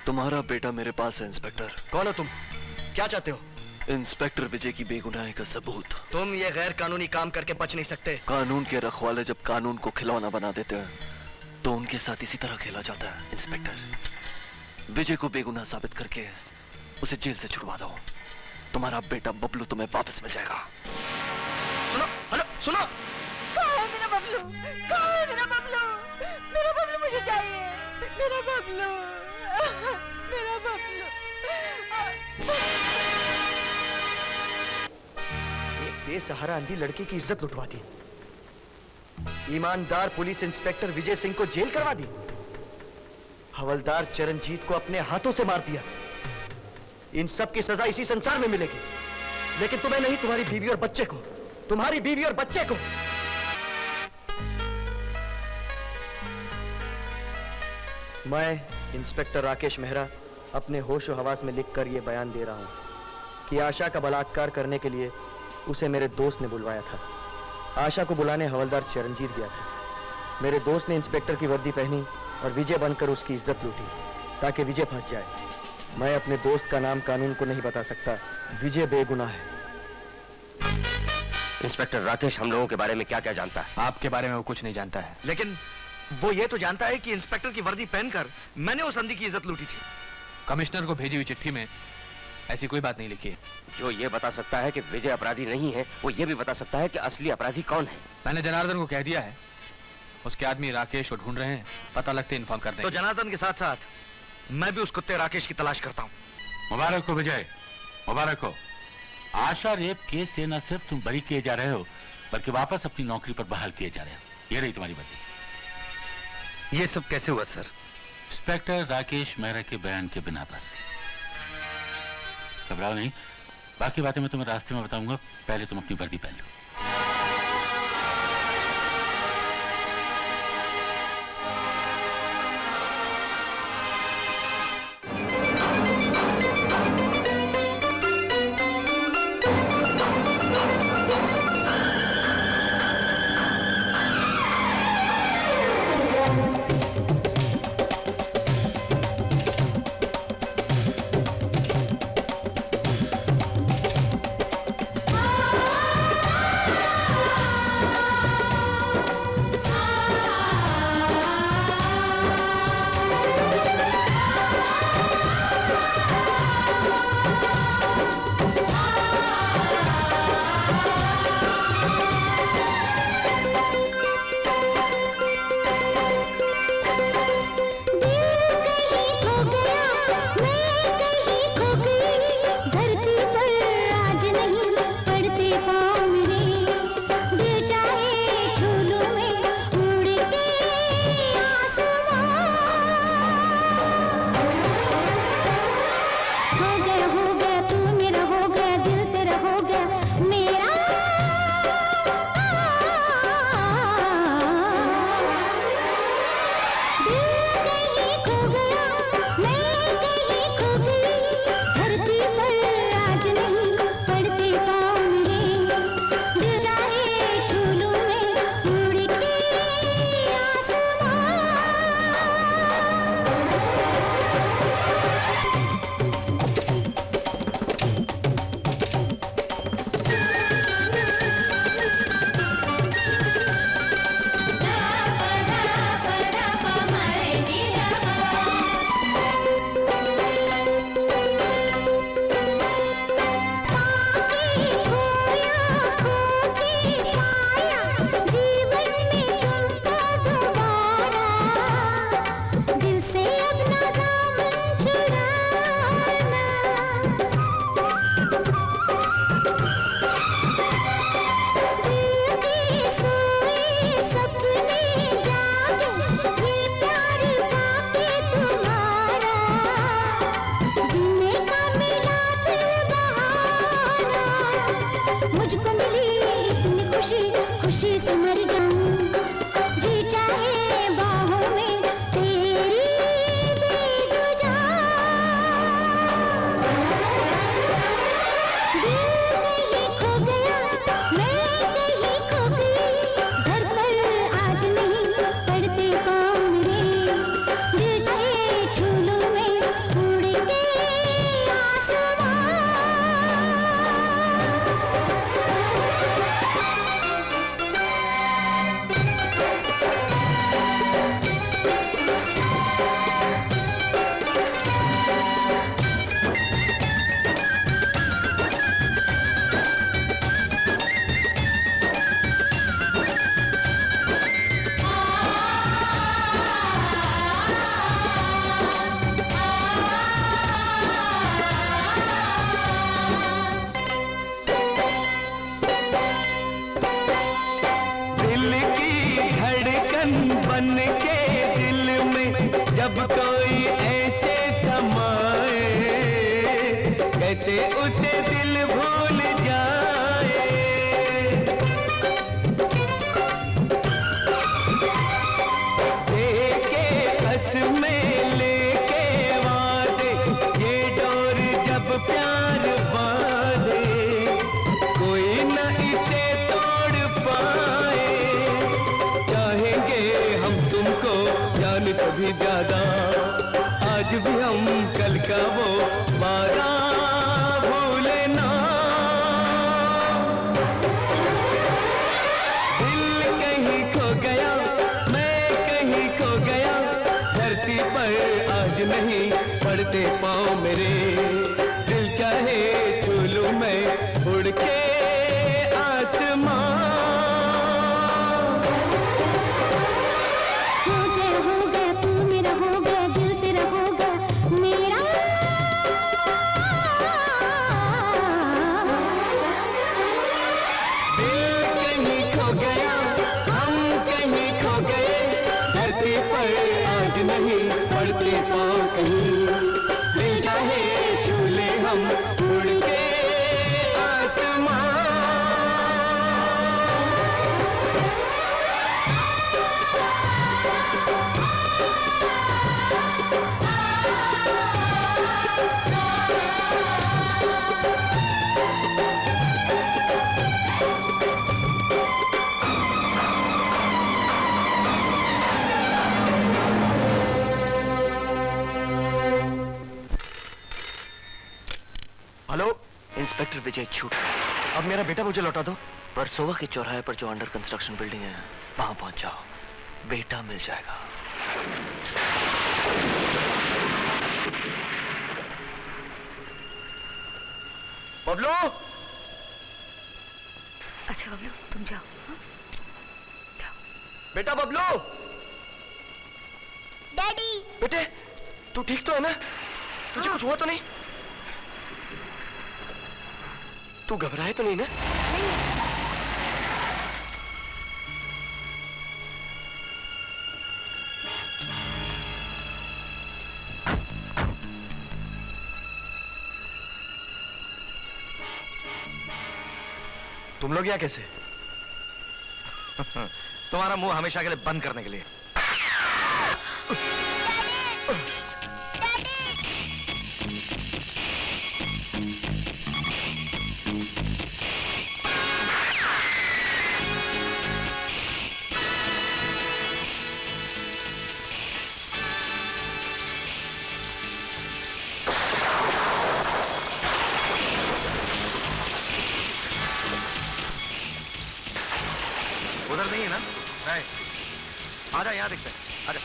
तुम्हारा बेटा मेरे पास है इंस्पेक्टर। कौन हो तुम? क्या चाहते हो? इंस्पेक्टर विजय की बेगुनाही का सबूत। तुम ये गैर कानूनी काम करके बच नहीं सकते। कानून के रखवाले जब कानून को खिलौना बना देते हैं तो उनके साथ इसी तरह खेला जाता है। इंस्पेक्टर, विजय को बेगुनाह साबित करके उसे जेल से छुड़वा दो। तुम्हारा बेटा बबलू तुम्हें वापस मिल जाएगा। सुनो, हेलो, सुनो। कहाँ है मेरा बबलू? कहाँ है मेरा बबलू? मेरा बबलू मुझे चाहिए। मेरा बबलू, मेरा बबलू। एक बेसहारा अंधी लड़की की इज्जत लुटवा दी। ईमानदार पुलिस इंस्पेक्टर विजय सिंह को जेल करवा दी। हवलदार चरणजीत को अपने हाथों से मार दिया। इन सब की सजा इसी संसार में मिलेगी, लेकिन तुम्हें नहीं, तुम्हारी बीवी और बच्चे को, तुम्हारी बीवी और बच्चे को। मैं इंस्पेक्टर राकेश मेहरा अपने होश और हवास में लिखकर यह बयान दे रहा हूं कि आशा का बलात्कार करने के लिए उसे मेरे दोस्त ने बुलवाया था। आशा को बुलाने हवलदार चरणजीत गया था। मेरे दोस्त ने इंस्पेक्टर की वर्दी पहनी और विजय बनकर उसकी इज्जत लूटी ताकि विजय फंस जाए। मैं अपने दोस्त का नाम कानून को नहीं बता सकता। विजय बेगुनाह है। इंस्पेक्टर राकेश हम लोगों के बारे में क्या क्या जानता है? आपके बारे में वो कुछ नहीं जानता है, लेकिन वो ये तो जानता है कि इंस्पेक्टर की वर्दी पहनकर मैंने उस अंधी की इज्जत लूटी थी। कमिश्नर को भेजी हुई चिट्ठी में ऐसी कोई बात नहीं लिखी है। जो ये बता सकता है कि विजय अपराधी नहीं है, वो ये भी बता सकता है कि असली अपराधी कौन है। मैंने जनार्दन को कह दिया है, उसके आदमी राकेश को ढूंढ रहे हैं, पता लगते इन्फॉर्म कर देंगे। तो जनार्दन के साथ साथ मैं भी उस कुत्ते राकेश की तलाश करता हूँ। मुबारक हो विजय, मुबारक हो। आशा रेप केस से न सिर्फ तुम बरी किए जा रहे हो, बल्कि वापस अपनी नौकरी पर बहाल किए जा रहे हो। ये रही तुम्हारी वर्दी। ये सब कैसे हुआ सर? इंस्पेक्टर राकेश मेहरा के बयान के बिना पर। घबराओ नहीं, बाकी बातें मैं तुम्हें रास्ते में बताऊंगा। पहले तुम अपनी वर्दी पहन लो। कैसे उसे दिल भूल जाए। देके कसमें लेके वादे, ये डोर जब प्यार बांधे, कोई न इसे तोड़ पाए। चाहेंगे हम तुमको जान से भी ज्यादा, आज भी हम कल का वो वादा भूले ना। दिल कहीं खो गया, मैं कहीं खो गया, धरती पर आज नहीं पड़ते पाँव मेरे। दिल चाहे छू लूं मैं उड़ के आसमां। हो गया तू मेरा, हो गया दिल तेरा, हो गया मेरा। दिल कहीं खो गया, हम कहीं खो गए, धरती पर आज नहीं पड़ते पाँव कहीं। दिल चाहे छू ले हम उड़ के आसमां। हेलो, इंस्पेक्टर विजय छूट। अब मेरा बेटा मुझे लौटा दो। परसोवा के चौराहे पर जो अंडर कंस्ट्रक्शन बिल्डिंग है, वहां पहुंच जाओ, बेटा मिल जाएगा। बबलू! अच्छा बबलू तुम जाओ। हाँ? बेटा बबलू! डैडी। बेटे, तू ठीक तो है ना? तुझे कुछ हुआ तो नहीं? तू घबराए तो नहीं ना? तुम लोग यहाँ कैसे? तुम्हारा मुंह हमेशा के लिए बंद करने के लिए। उधर नहीं है ना? नहीं। आजा, यहाँ दिखते हैं। आजा।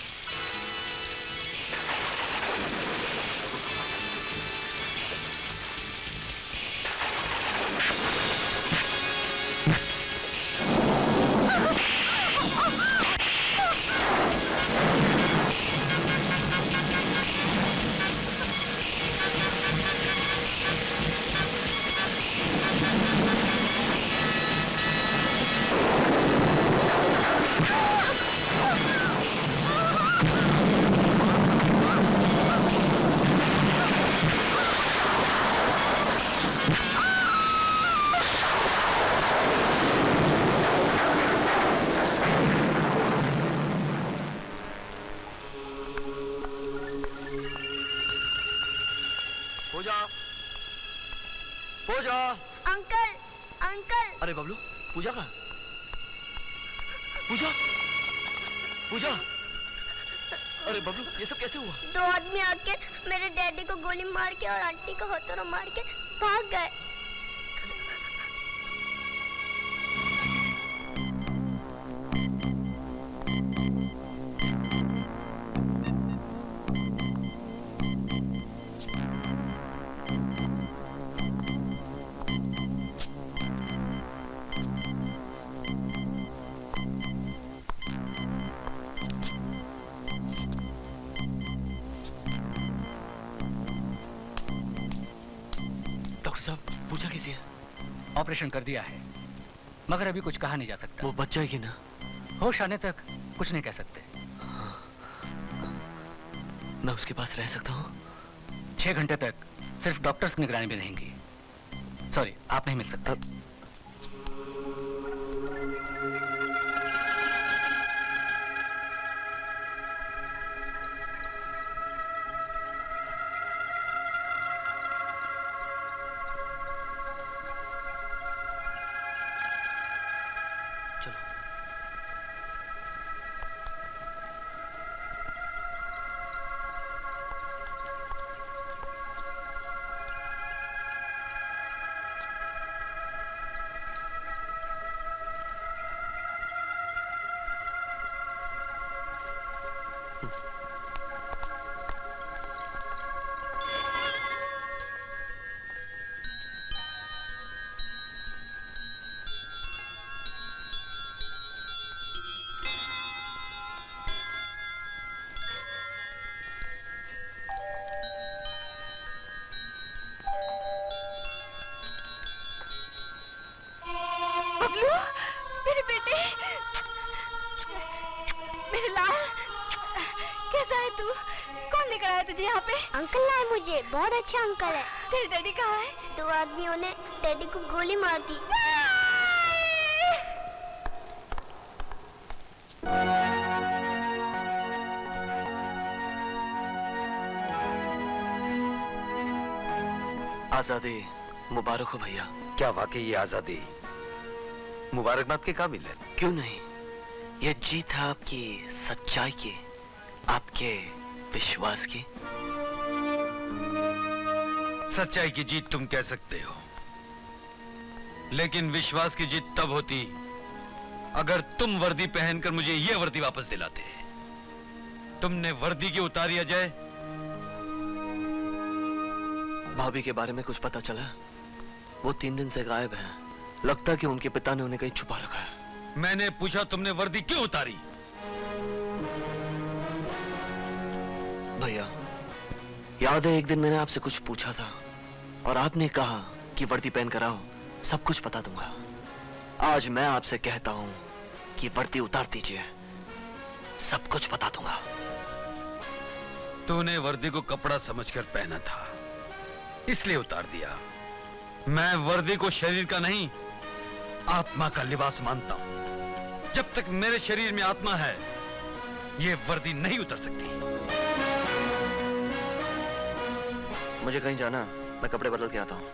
पूजा, पूजा। Uncle, uncle. अरे बबलू, पूजा कहाँ? पूजा, पूजा। अरे बबलू, ये सब कैसे हुआ? दो आदमी आके मेरे डैडी को गोली मार के और आंटी को हथौड़ा मार के भाग गए। पूजा कैसी है? ऑपरेशन कर दिया है, मगर अभी कुछ कहा नहीं जा सकता। वो बच जाएगी ना? होश आने तक कुछ नहीं कह सकते। मैं उसके पास रह सकता हूँ? 6 घंटे तक सिर्फ डॉक्टर्स की निगरानी में रहेंगी। सॉरी, आप नहीं मिल सकते। मेरे बेटे, मेरे लाल, कैसा है तू? कौन लेकर आया तुझे यहाँ पे? अंकल लाए मुझे, बहुत अच्छा अंकल है। तेरे डैडी कहाँ है? 2 आदमियों ने डैडी को गोली मार दी। आजादी मुबारक हो भैया। क्या वाकई ये आजादी मुबारकबाद के काबिल है? क्यों नहीं, ये जीत है आपकी सच्चाई की, आपके विश्वास की। सच्चाई की जीत तुम कह सकते हो, लेकिन विश्वास की जीत तब होती अगर तुम वर्दी पहनकर मुझे ये वर्दी वापस दिलाते। तुमने वर्दी की उतारी अजय। भाभी के बारे में कुछ पता चला? वो 3 दिन से गायब है। लगता कि उनके पिता ने उन्हें कहीं छुपा रखा है। मैंने पूछा तुमने वर्दी क्यों उतारी? भैया, याद है एक दिन मैंने आपसे कुछ पूछा था और आपने कहा कि वर्दी पहन कर आओ, सब कुछ बता दूंगा। आज मैं आपसे कहता हूं कि वर्दी उतार दीजिए, सब कुछ बता दूंगा। तूने वर्दी को कपड़ा समझकर पहना था, इसलिए उतार दिया। मैं वर्दी को शरीर का नहीं, आत्मा का लिबास मानता हूं। जब तक मेरे शरीर में आत्मा है, ये वर्दी नहीं उतर सकती। मुझे कहीं जाना, मैं कपड़े बदल के आता हूं।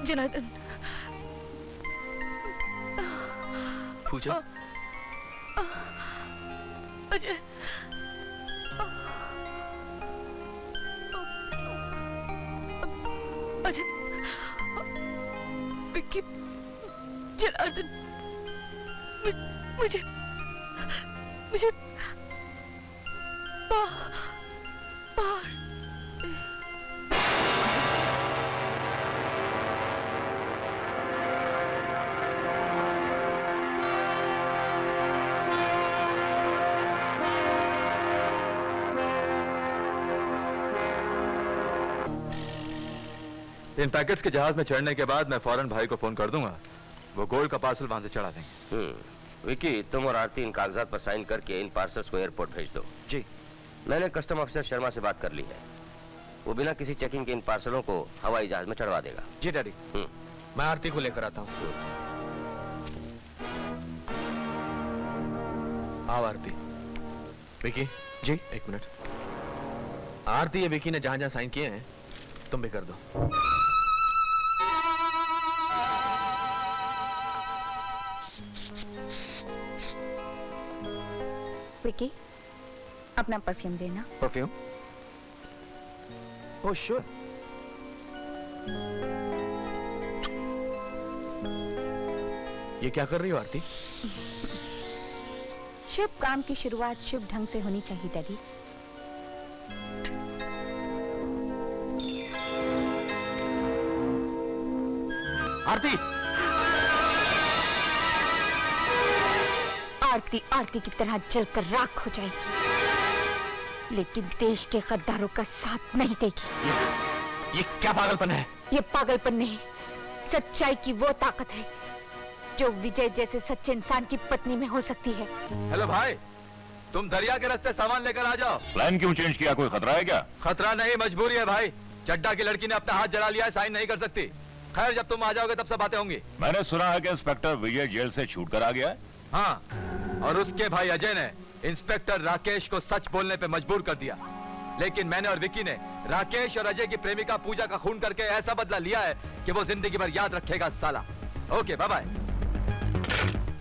जनार्दन, पूजा, अजय, अजय, विक्की, जनार्दन, मुझे बाहर इन पैकेट्स के जहाज में चढ़ने के बाद मैं फौरन भाई को फोन कर दूंगा, वो गोल्ड का पार्सल वहां से चढ़ा देंगे। विकी, तुम और आरती इन कागजात पर साइन करके इन पार्सल्स को एयरपोर्ट भेज दो। जी। मैंने कस्टम ऑफिसर शर्मा से बात कर ली है, वो बिना किसी चेकिंग के इन पार्सलों को हवाई जहाज में चढ़वा देगा। जी डैडी, मैं आरती को लेकर आता हूँ। आओ आरती। विकी जी, 1 मिनट। आरती, ये विकी ने जहां जहां साइन किए हैं तुम भी कर दो। विकी, अपना परफ्यूम देना। परफ्यूम? Oh sure. ये क्या कर रही हो आरती? शुभ काम की शुरुआत शुभ ढंग से होनी चाहिए डैडी। आरती! आरती आरती की तरह जलकर राख हो जाएगी, लेकिन देश के गद्दारों का साथ नहीं देगी। ये क्या पागलपन है? ये पागलपन नहीं, सच्चाई की वो ताकत है जो विजय जैसे सच्चे इंसान की पत्नी में हो सकती है। हेलो भाई, तुम दरिया के रास्ते सामान लेकर आ जाओ। प्लान क्यों चेंज किया? कोई खतरा है क्या? खतरा नहीं, मजबूरी है भाई। चड्डा की लड़की ने अपना हाथ जला लिया है, साइन नहीं कर सकती। खैर, जब तुम आ जाओगे तब सब बातें होंगी। मैंने सुना है कि इंस्पेक्टर विजय जेल से छूट कर आ गया है। हाँ, और उसके भाई अजय ने इंस्पेक्टर राकेश को सच बोलने पे मजबूर कर दिया। लेकिन मैंने और विक्की ने राकेश और अजय की प्रेमिका पूजा का खून करके ऐसा बदला लिया है कि वो जिंदगी भर याद रखेगा साला। Okay, bye bye.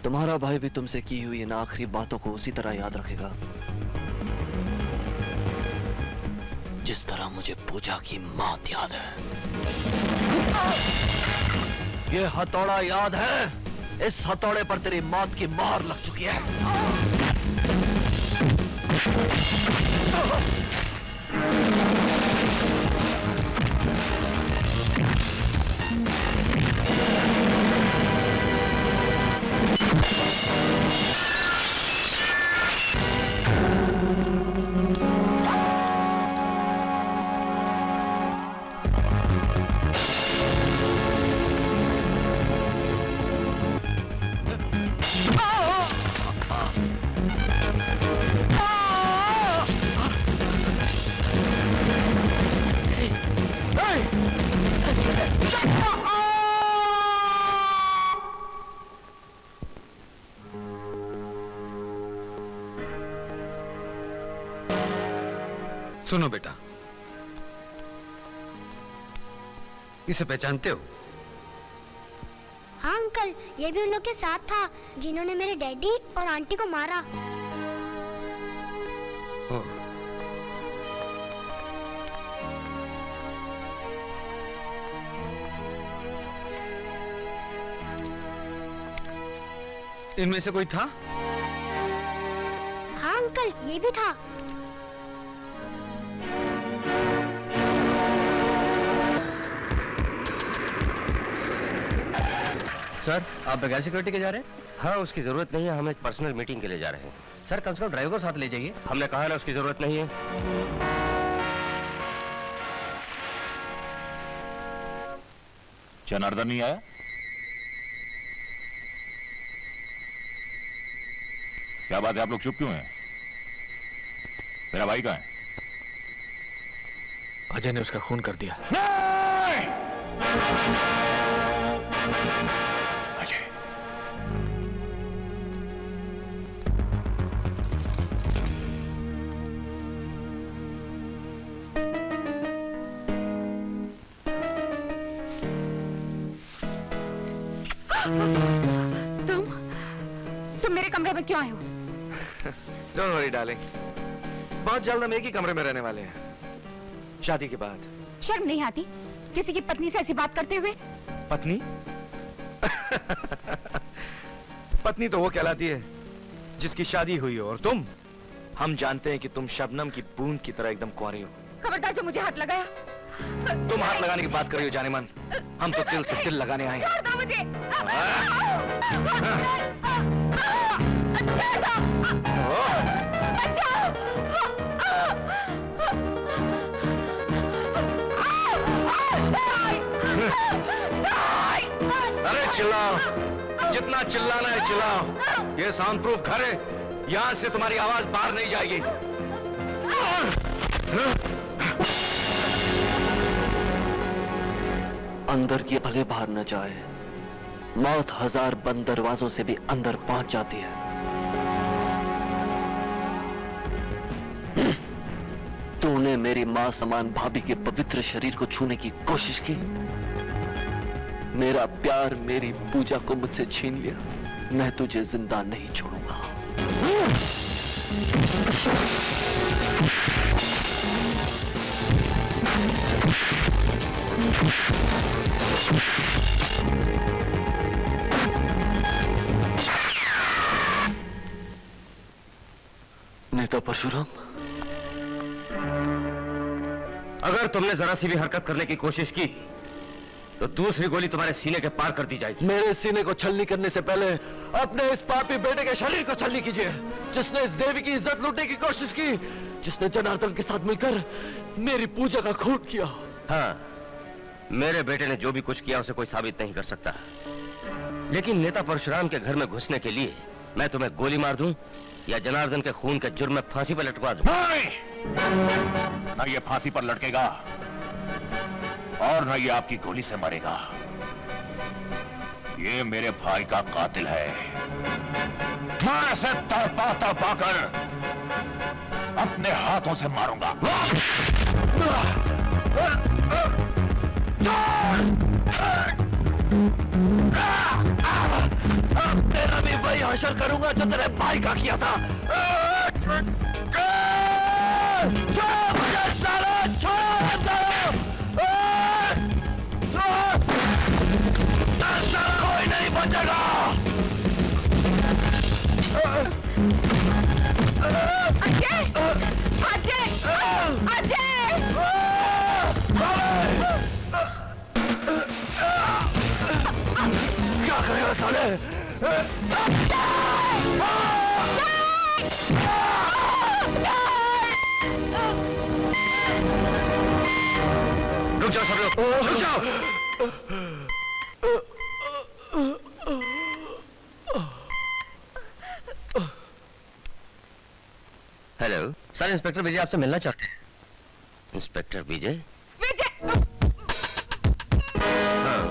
तुम्हारा भाई भी तुमसे की हुई इन आखिरी बातों को उसी तरह याद रखेगा जिस तरह मुझे पूजा की मौत याद है। ये हथौड़ा याद है? इस हथौड़े पर तेरी मौत की मोहर लग चुकी है। सुनो बेटा, इसे पहचानते हो? हाँ अंकल, ये भी उन लोग के साथ था जिन्होंने मेरे डैडी और आंटी को मारा। इनमें से कोई था? हाँ अंकल, ये भी था। सर, आप बगैर सिक्योरिटी के जा रहे हैं? हाँ, उसकी जरूरत नहीं है, हम एक पर्सनल मीटिंग के लिए जा रहे हैं। सर, कम से कम ड्राइवर को साथ ले जाइए। हमने कहा ना उसकी जरूरत नहीं है। जनार्दन नहीं आया? क्या बात है, आप लोग चुप क्यों हैं? मेरा भाई कहाँ है? अजय ने उसका खून कर दिया। अजय, तुम मेरे कमरे में क्यों आए हो? डोंट वरी डार्लिंग, बहुत जल्द हम एक ही कमरे में रहने वाले हैं, शादी के बाद। शर्म नहीं आती किसी की पत्नी से ऐसी बात करते हुए? पत्नी? पत्नी तो वो कहलाती है जिसकी शादी हुई हो, और तुम, हम जानते हैं कि तुम शबनम की बूंद की तरह एकदम कुंवारी हो। खबरदार जो मुझे हाथ लगाया। तुम हाथ लगाने की बात कर रही हो जाने मन, हम तो दिल से दिल लगाने आए हैं। छोड़ दो मुझे। अरे चिल्लाओ, जितना चिल्लाना है चिल्लाओ। ये साउंड प्रूफ घर है, यहां से तुम्हारी आवाज बाहर नहीं जाएगी। अंदर की भले बाहर न जाए, मौत 1000 बंद दरवाजों से भी अंदर पहुंच जाती है। तूने मेरी मां समान भाभी के पवित्र शरीर को छूने की कोशिश की। मेरा प्यार, मेरी पूजा को मुझसे छीन लिया। मैं तुझे जिंदा नहीं छोड़ूंगा। नेता परशुराम, अगर तुमने जरा सी भी हरकत करने की कोशिश की तो दूसरी गोली तुम्हारे सीने के पार कर दी जाएगी। मेरे सीने को छलनी करने से पहले अपने इस पापी बेटे के शरीर को छलनी कीजिए, जिसने इस देवी की इज्जत लूटने की कोशिश की, जिसने जनार्दन के साथ मिलकर मेरी पूजा का खून किया। हाँ, मेरे बेटे ने जो भी कुछ किया उसे कोई साबित नहीं कर सकता। लेकिन नेता परशुराम के घर में घुसने के लिए मैं तुम्हें गोली मार दूं या जनार्दन के खून के जुर्म में फांसी पर लटका दूं? न ये फांसी पर लटकेगा और न ये आपकी गोली से मरेगा। ये मेरे भाई का कातिल है। मैं इसे तड़पा तड़पा कर अपने हाथों से मारूंगा। तेरा भी वही हशर करूंगा जो तेरे भाई का किया था। कोई नहीं बचेगा। अजय! अजय! अजय! क्या करेगा साले? रुक जाओ सब लोग, रुक जाओ। हेलो सर, इंस्पेक्टर विजय आपसे मिलना चाहते हैं। इंस्पेक्टर विजय? हाँ,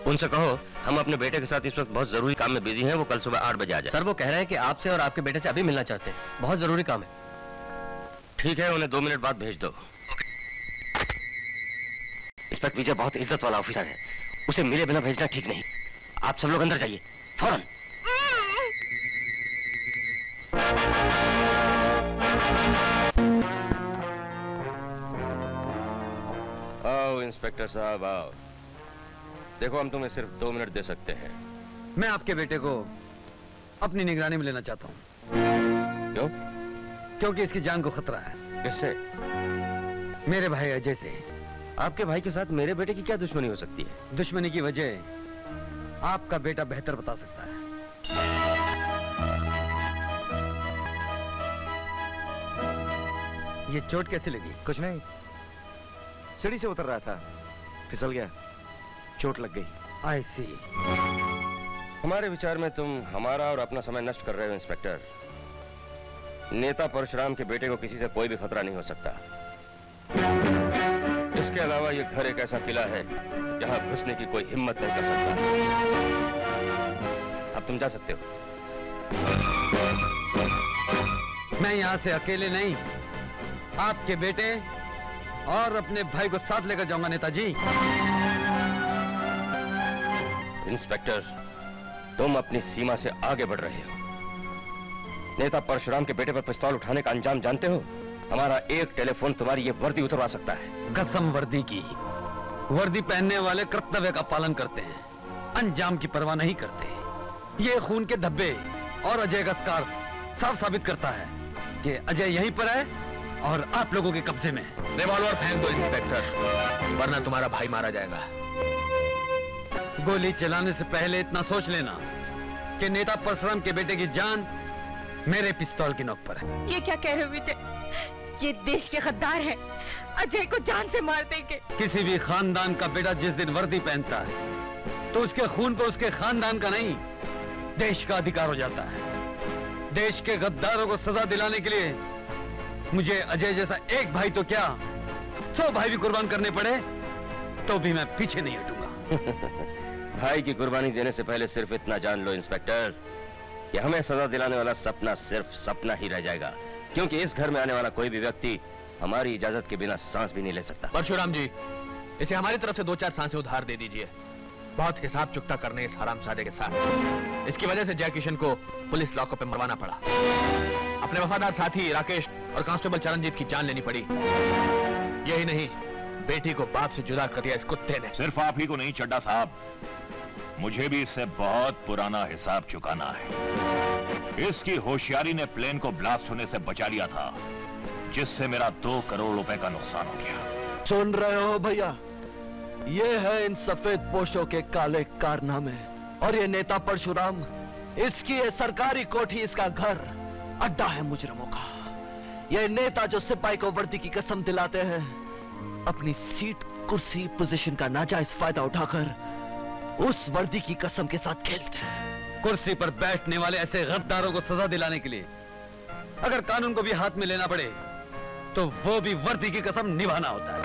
उनसे कहो हम अपने बेटे के साथ इस वक्त बहुत जरूरी काम में बिजी हैं, वो कल सुबह 8 बजे आ जाए। सर वो कह रहे हैं कि आपसे और आपके बेटे से अभी मिलना चाहते हैं, बहुत जरूरी काम है। ठीक है, उन्हें 2 मिनट बाद भेज दो। इंस्पेक्टर विजय बहुत इज्जत वाला ऑफिसर है, उसे मिले बिना भेजना ठीक नहीं। आप सब लोग अंदर जाइए फौरन। आओ इंस्पेक्टर साहब आओ। देखो हम तुम्हें सिर्फ 2 मिनट दे सकते हैं। मैं आपके बेटे को अपनी निगरानी में लेना चाहता हूँ। क्यों? क्योंकि इसकी जान को खतरा है। किससे? मेरे भाई अजय से। आपके भाई के साथ मेरे बेटे की क्या दुश्मनी हो सकती है? दुश्मनी की वजह आपका बेटा बेहतर बता सकता है। ये चोट कैसे लगी? कुछ नहीं, सीढ़ी से उतर रहा था, फिसल गया, चोट लग गई। आई सी। हमारे विचार में तुम हमारा और अपना समय नष्ट कर रहे हो इंस्पेक्टर। नेता परशुराम के बेटे को किसी से कोई भी खतरा नहीं हो सकता। इसके अलावा ये घर एक ऐसा किला है जहां घुसने की कोई हिम्मत नहीं कर सकता। अब तुम जा सकते हो। मैं यहां से अकेले नहीं, आपके बेटे और अपने भाई को साथ लेकर जाऊंगा नेताजी। इंस्पेक्टर, तुम अपनी सीमा से आगे बढ़ रहे हो। नेता परशुराम के बेटे पर पिस्तौल उठाने का अंजाम जानते हो? हमारा एक टेलीफोन तुम्हारी ये वर्दी उतरवा सकता है। कसम वर्दी की। वर्दी पहनने वाले कर्तव्य का पालन करते हैं, अंजाम की परवाह नहीं करते। ये खून के धब्बे और अजय का स्कार्फ साफ साबित करता है कि अजय यहीं पर है और आप लोगों के कब्जे में है। रिवॉल्वर फेंक दो इंस्पेक्टर, वरना तुम्हारा भाई मारा जाएगा। गोली चलाने से पहले इतना सोच लेना कि नेता परशुराम के बेटे की जान मेरे पिस्तौल की नोक पर है। ये क्या कह रहे हो विजय? ये देश के गद्दार हैं, अजय को जान से मार देंगे। किसी भी खानदान का बेटा जिस दिन वर्दी पहनता है तो उसके खून पर उसके खानदान का नहीं, देश का अधिकार हो जाता है। देश के गद्दारों को सजा दिलाने के लिए मुझे अजय जैसा एक भाई तो क्या 100 भाई भी कुर्बान करने पड़े तो भी मैं पीछे नहीं हटूंगा। भाई की कुर्बानी देने से पहले सिर्फ इतना जान लो इंस्पेक्टर कि हमें सजा दिलाने वाला सपना सिर्फ सपना ही रह जाएगा, क्योंकि इस घर में आने वाला कोई भी व्यक्ति हमारी इजाजत के बिना सांस भी नहीं ले सकता। परशुराम जी, इसे हमारी तरफ से 2-4 सांसें उधार दे दीजिए। बहुत हिसाब चुकता करने इस हरामजादे के साथ। इसकी वजह से जय किशन को पुलिस लॉकअप में मरवाना पड़ा। अपने वफादार साथी राकेश और कांस्टेबल चरणजीत की जान लेनी पड़ी। यही नहीं, बेटी को बाप से जुदा कर दिया इस कुत्ते ने। सिर्फ आप ही को नहीं चड्डा साहब, मुझे भी इससे बहुत पुराना हिसाब चुकाना है। इसकी होशियारी ने प्लेन को ब्लास्ट होने से बचा लिया था, जिससे मेरा 2 करोड़ रुपए का नुकसान हो गया। सुन रहे हो भैया, ये है इन सफेद पोशों के काले कारनामे। और ये नेता परशुराम, इसकी ये सरकारी कोठी, इसका घर अड्डा है मुजरिमों का। ये नेता जो सिपाही को वर्दी की कसम दिलाते हैं, अपनी सीट, कुर्सी, पोजीशन का नाजायज फायदा उठाकर उस वर्दी की कसम के साथ खेलते हैं। कुर्सी पर बैठने वाले ऐसे गद्दारों को सजा दिलाने के लिए अगर कानून को भी हाथ में लेना पड़े तो वो भी वर्दी की कसम निभाना होता है।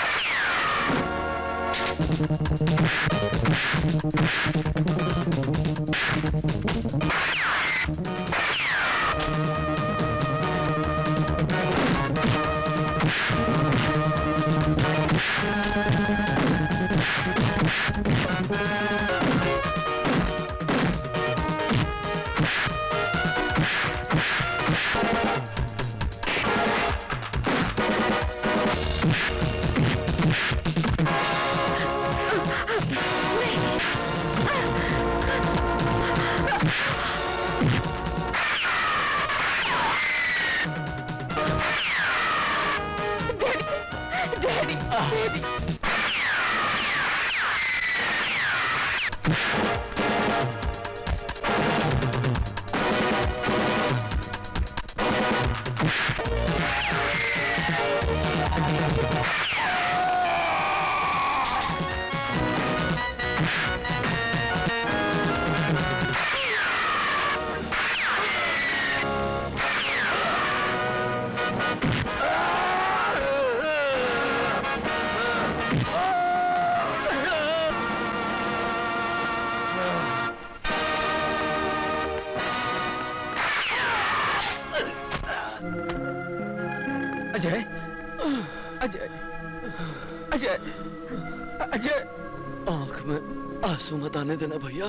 आंसू मत आने देना भैया।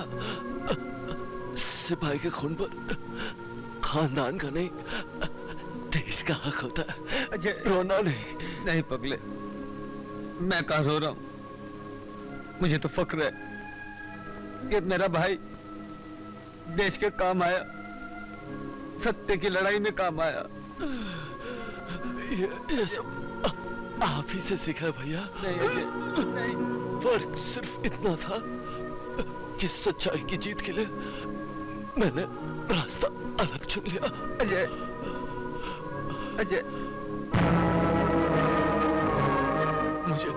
सिपाही के खून पर खानदान का नहीं, देश का हक होता है। अजय, रोना नहीं। नहीं पगले, मैं कहाँ रो रहा हूँ। मुझे तो फक्र है कि मेरा भाई देश के काम आया, सत्य की लड़ाई में काम आया। ये सब आप ही से सीखा है भैया। नहीं अजय, नहीं। फर्क सिर्फ इतना था कि सच्चाई की जीत के लिए मैंने रास्ता अलग चुन लिया। अजय, अजय, मुझे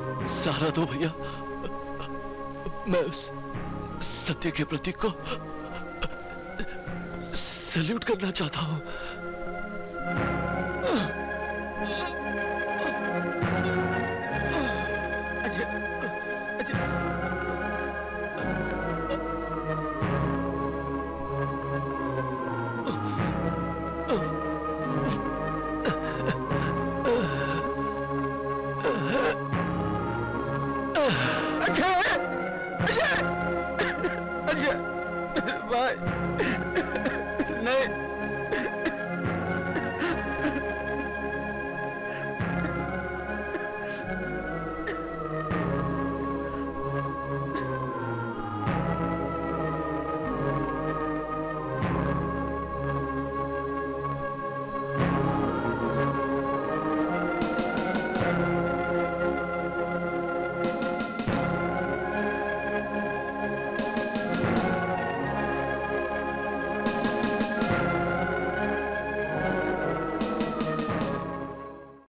सहारा दो भैया। मैं उस सत्य के प्रतीक को सैल्यूट करना चाहता हूँ।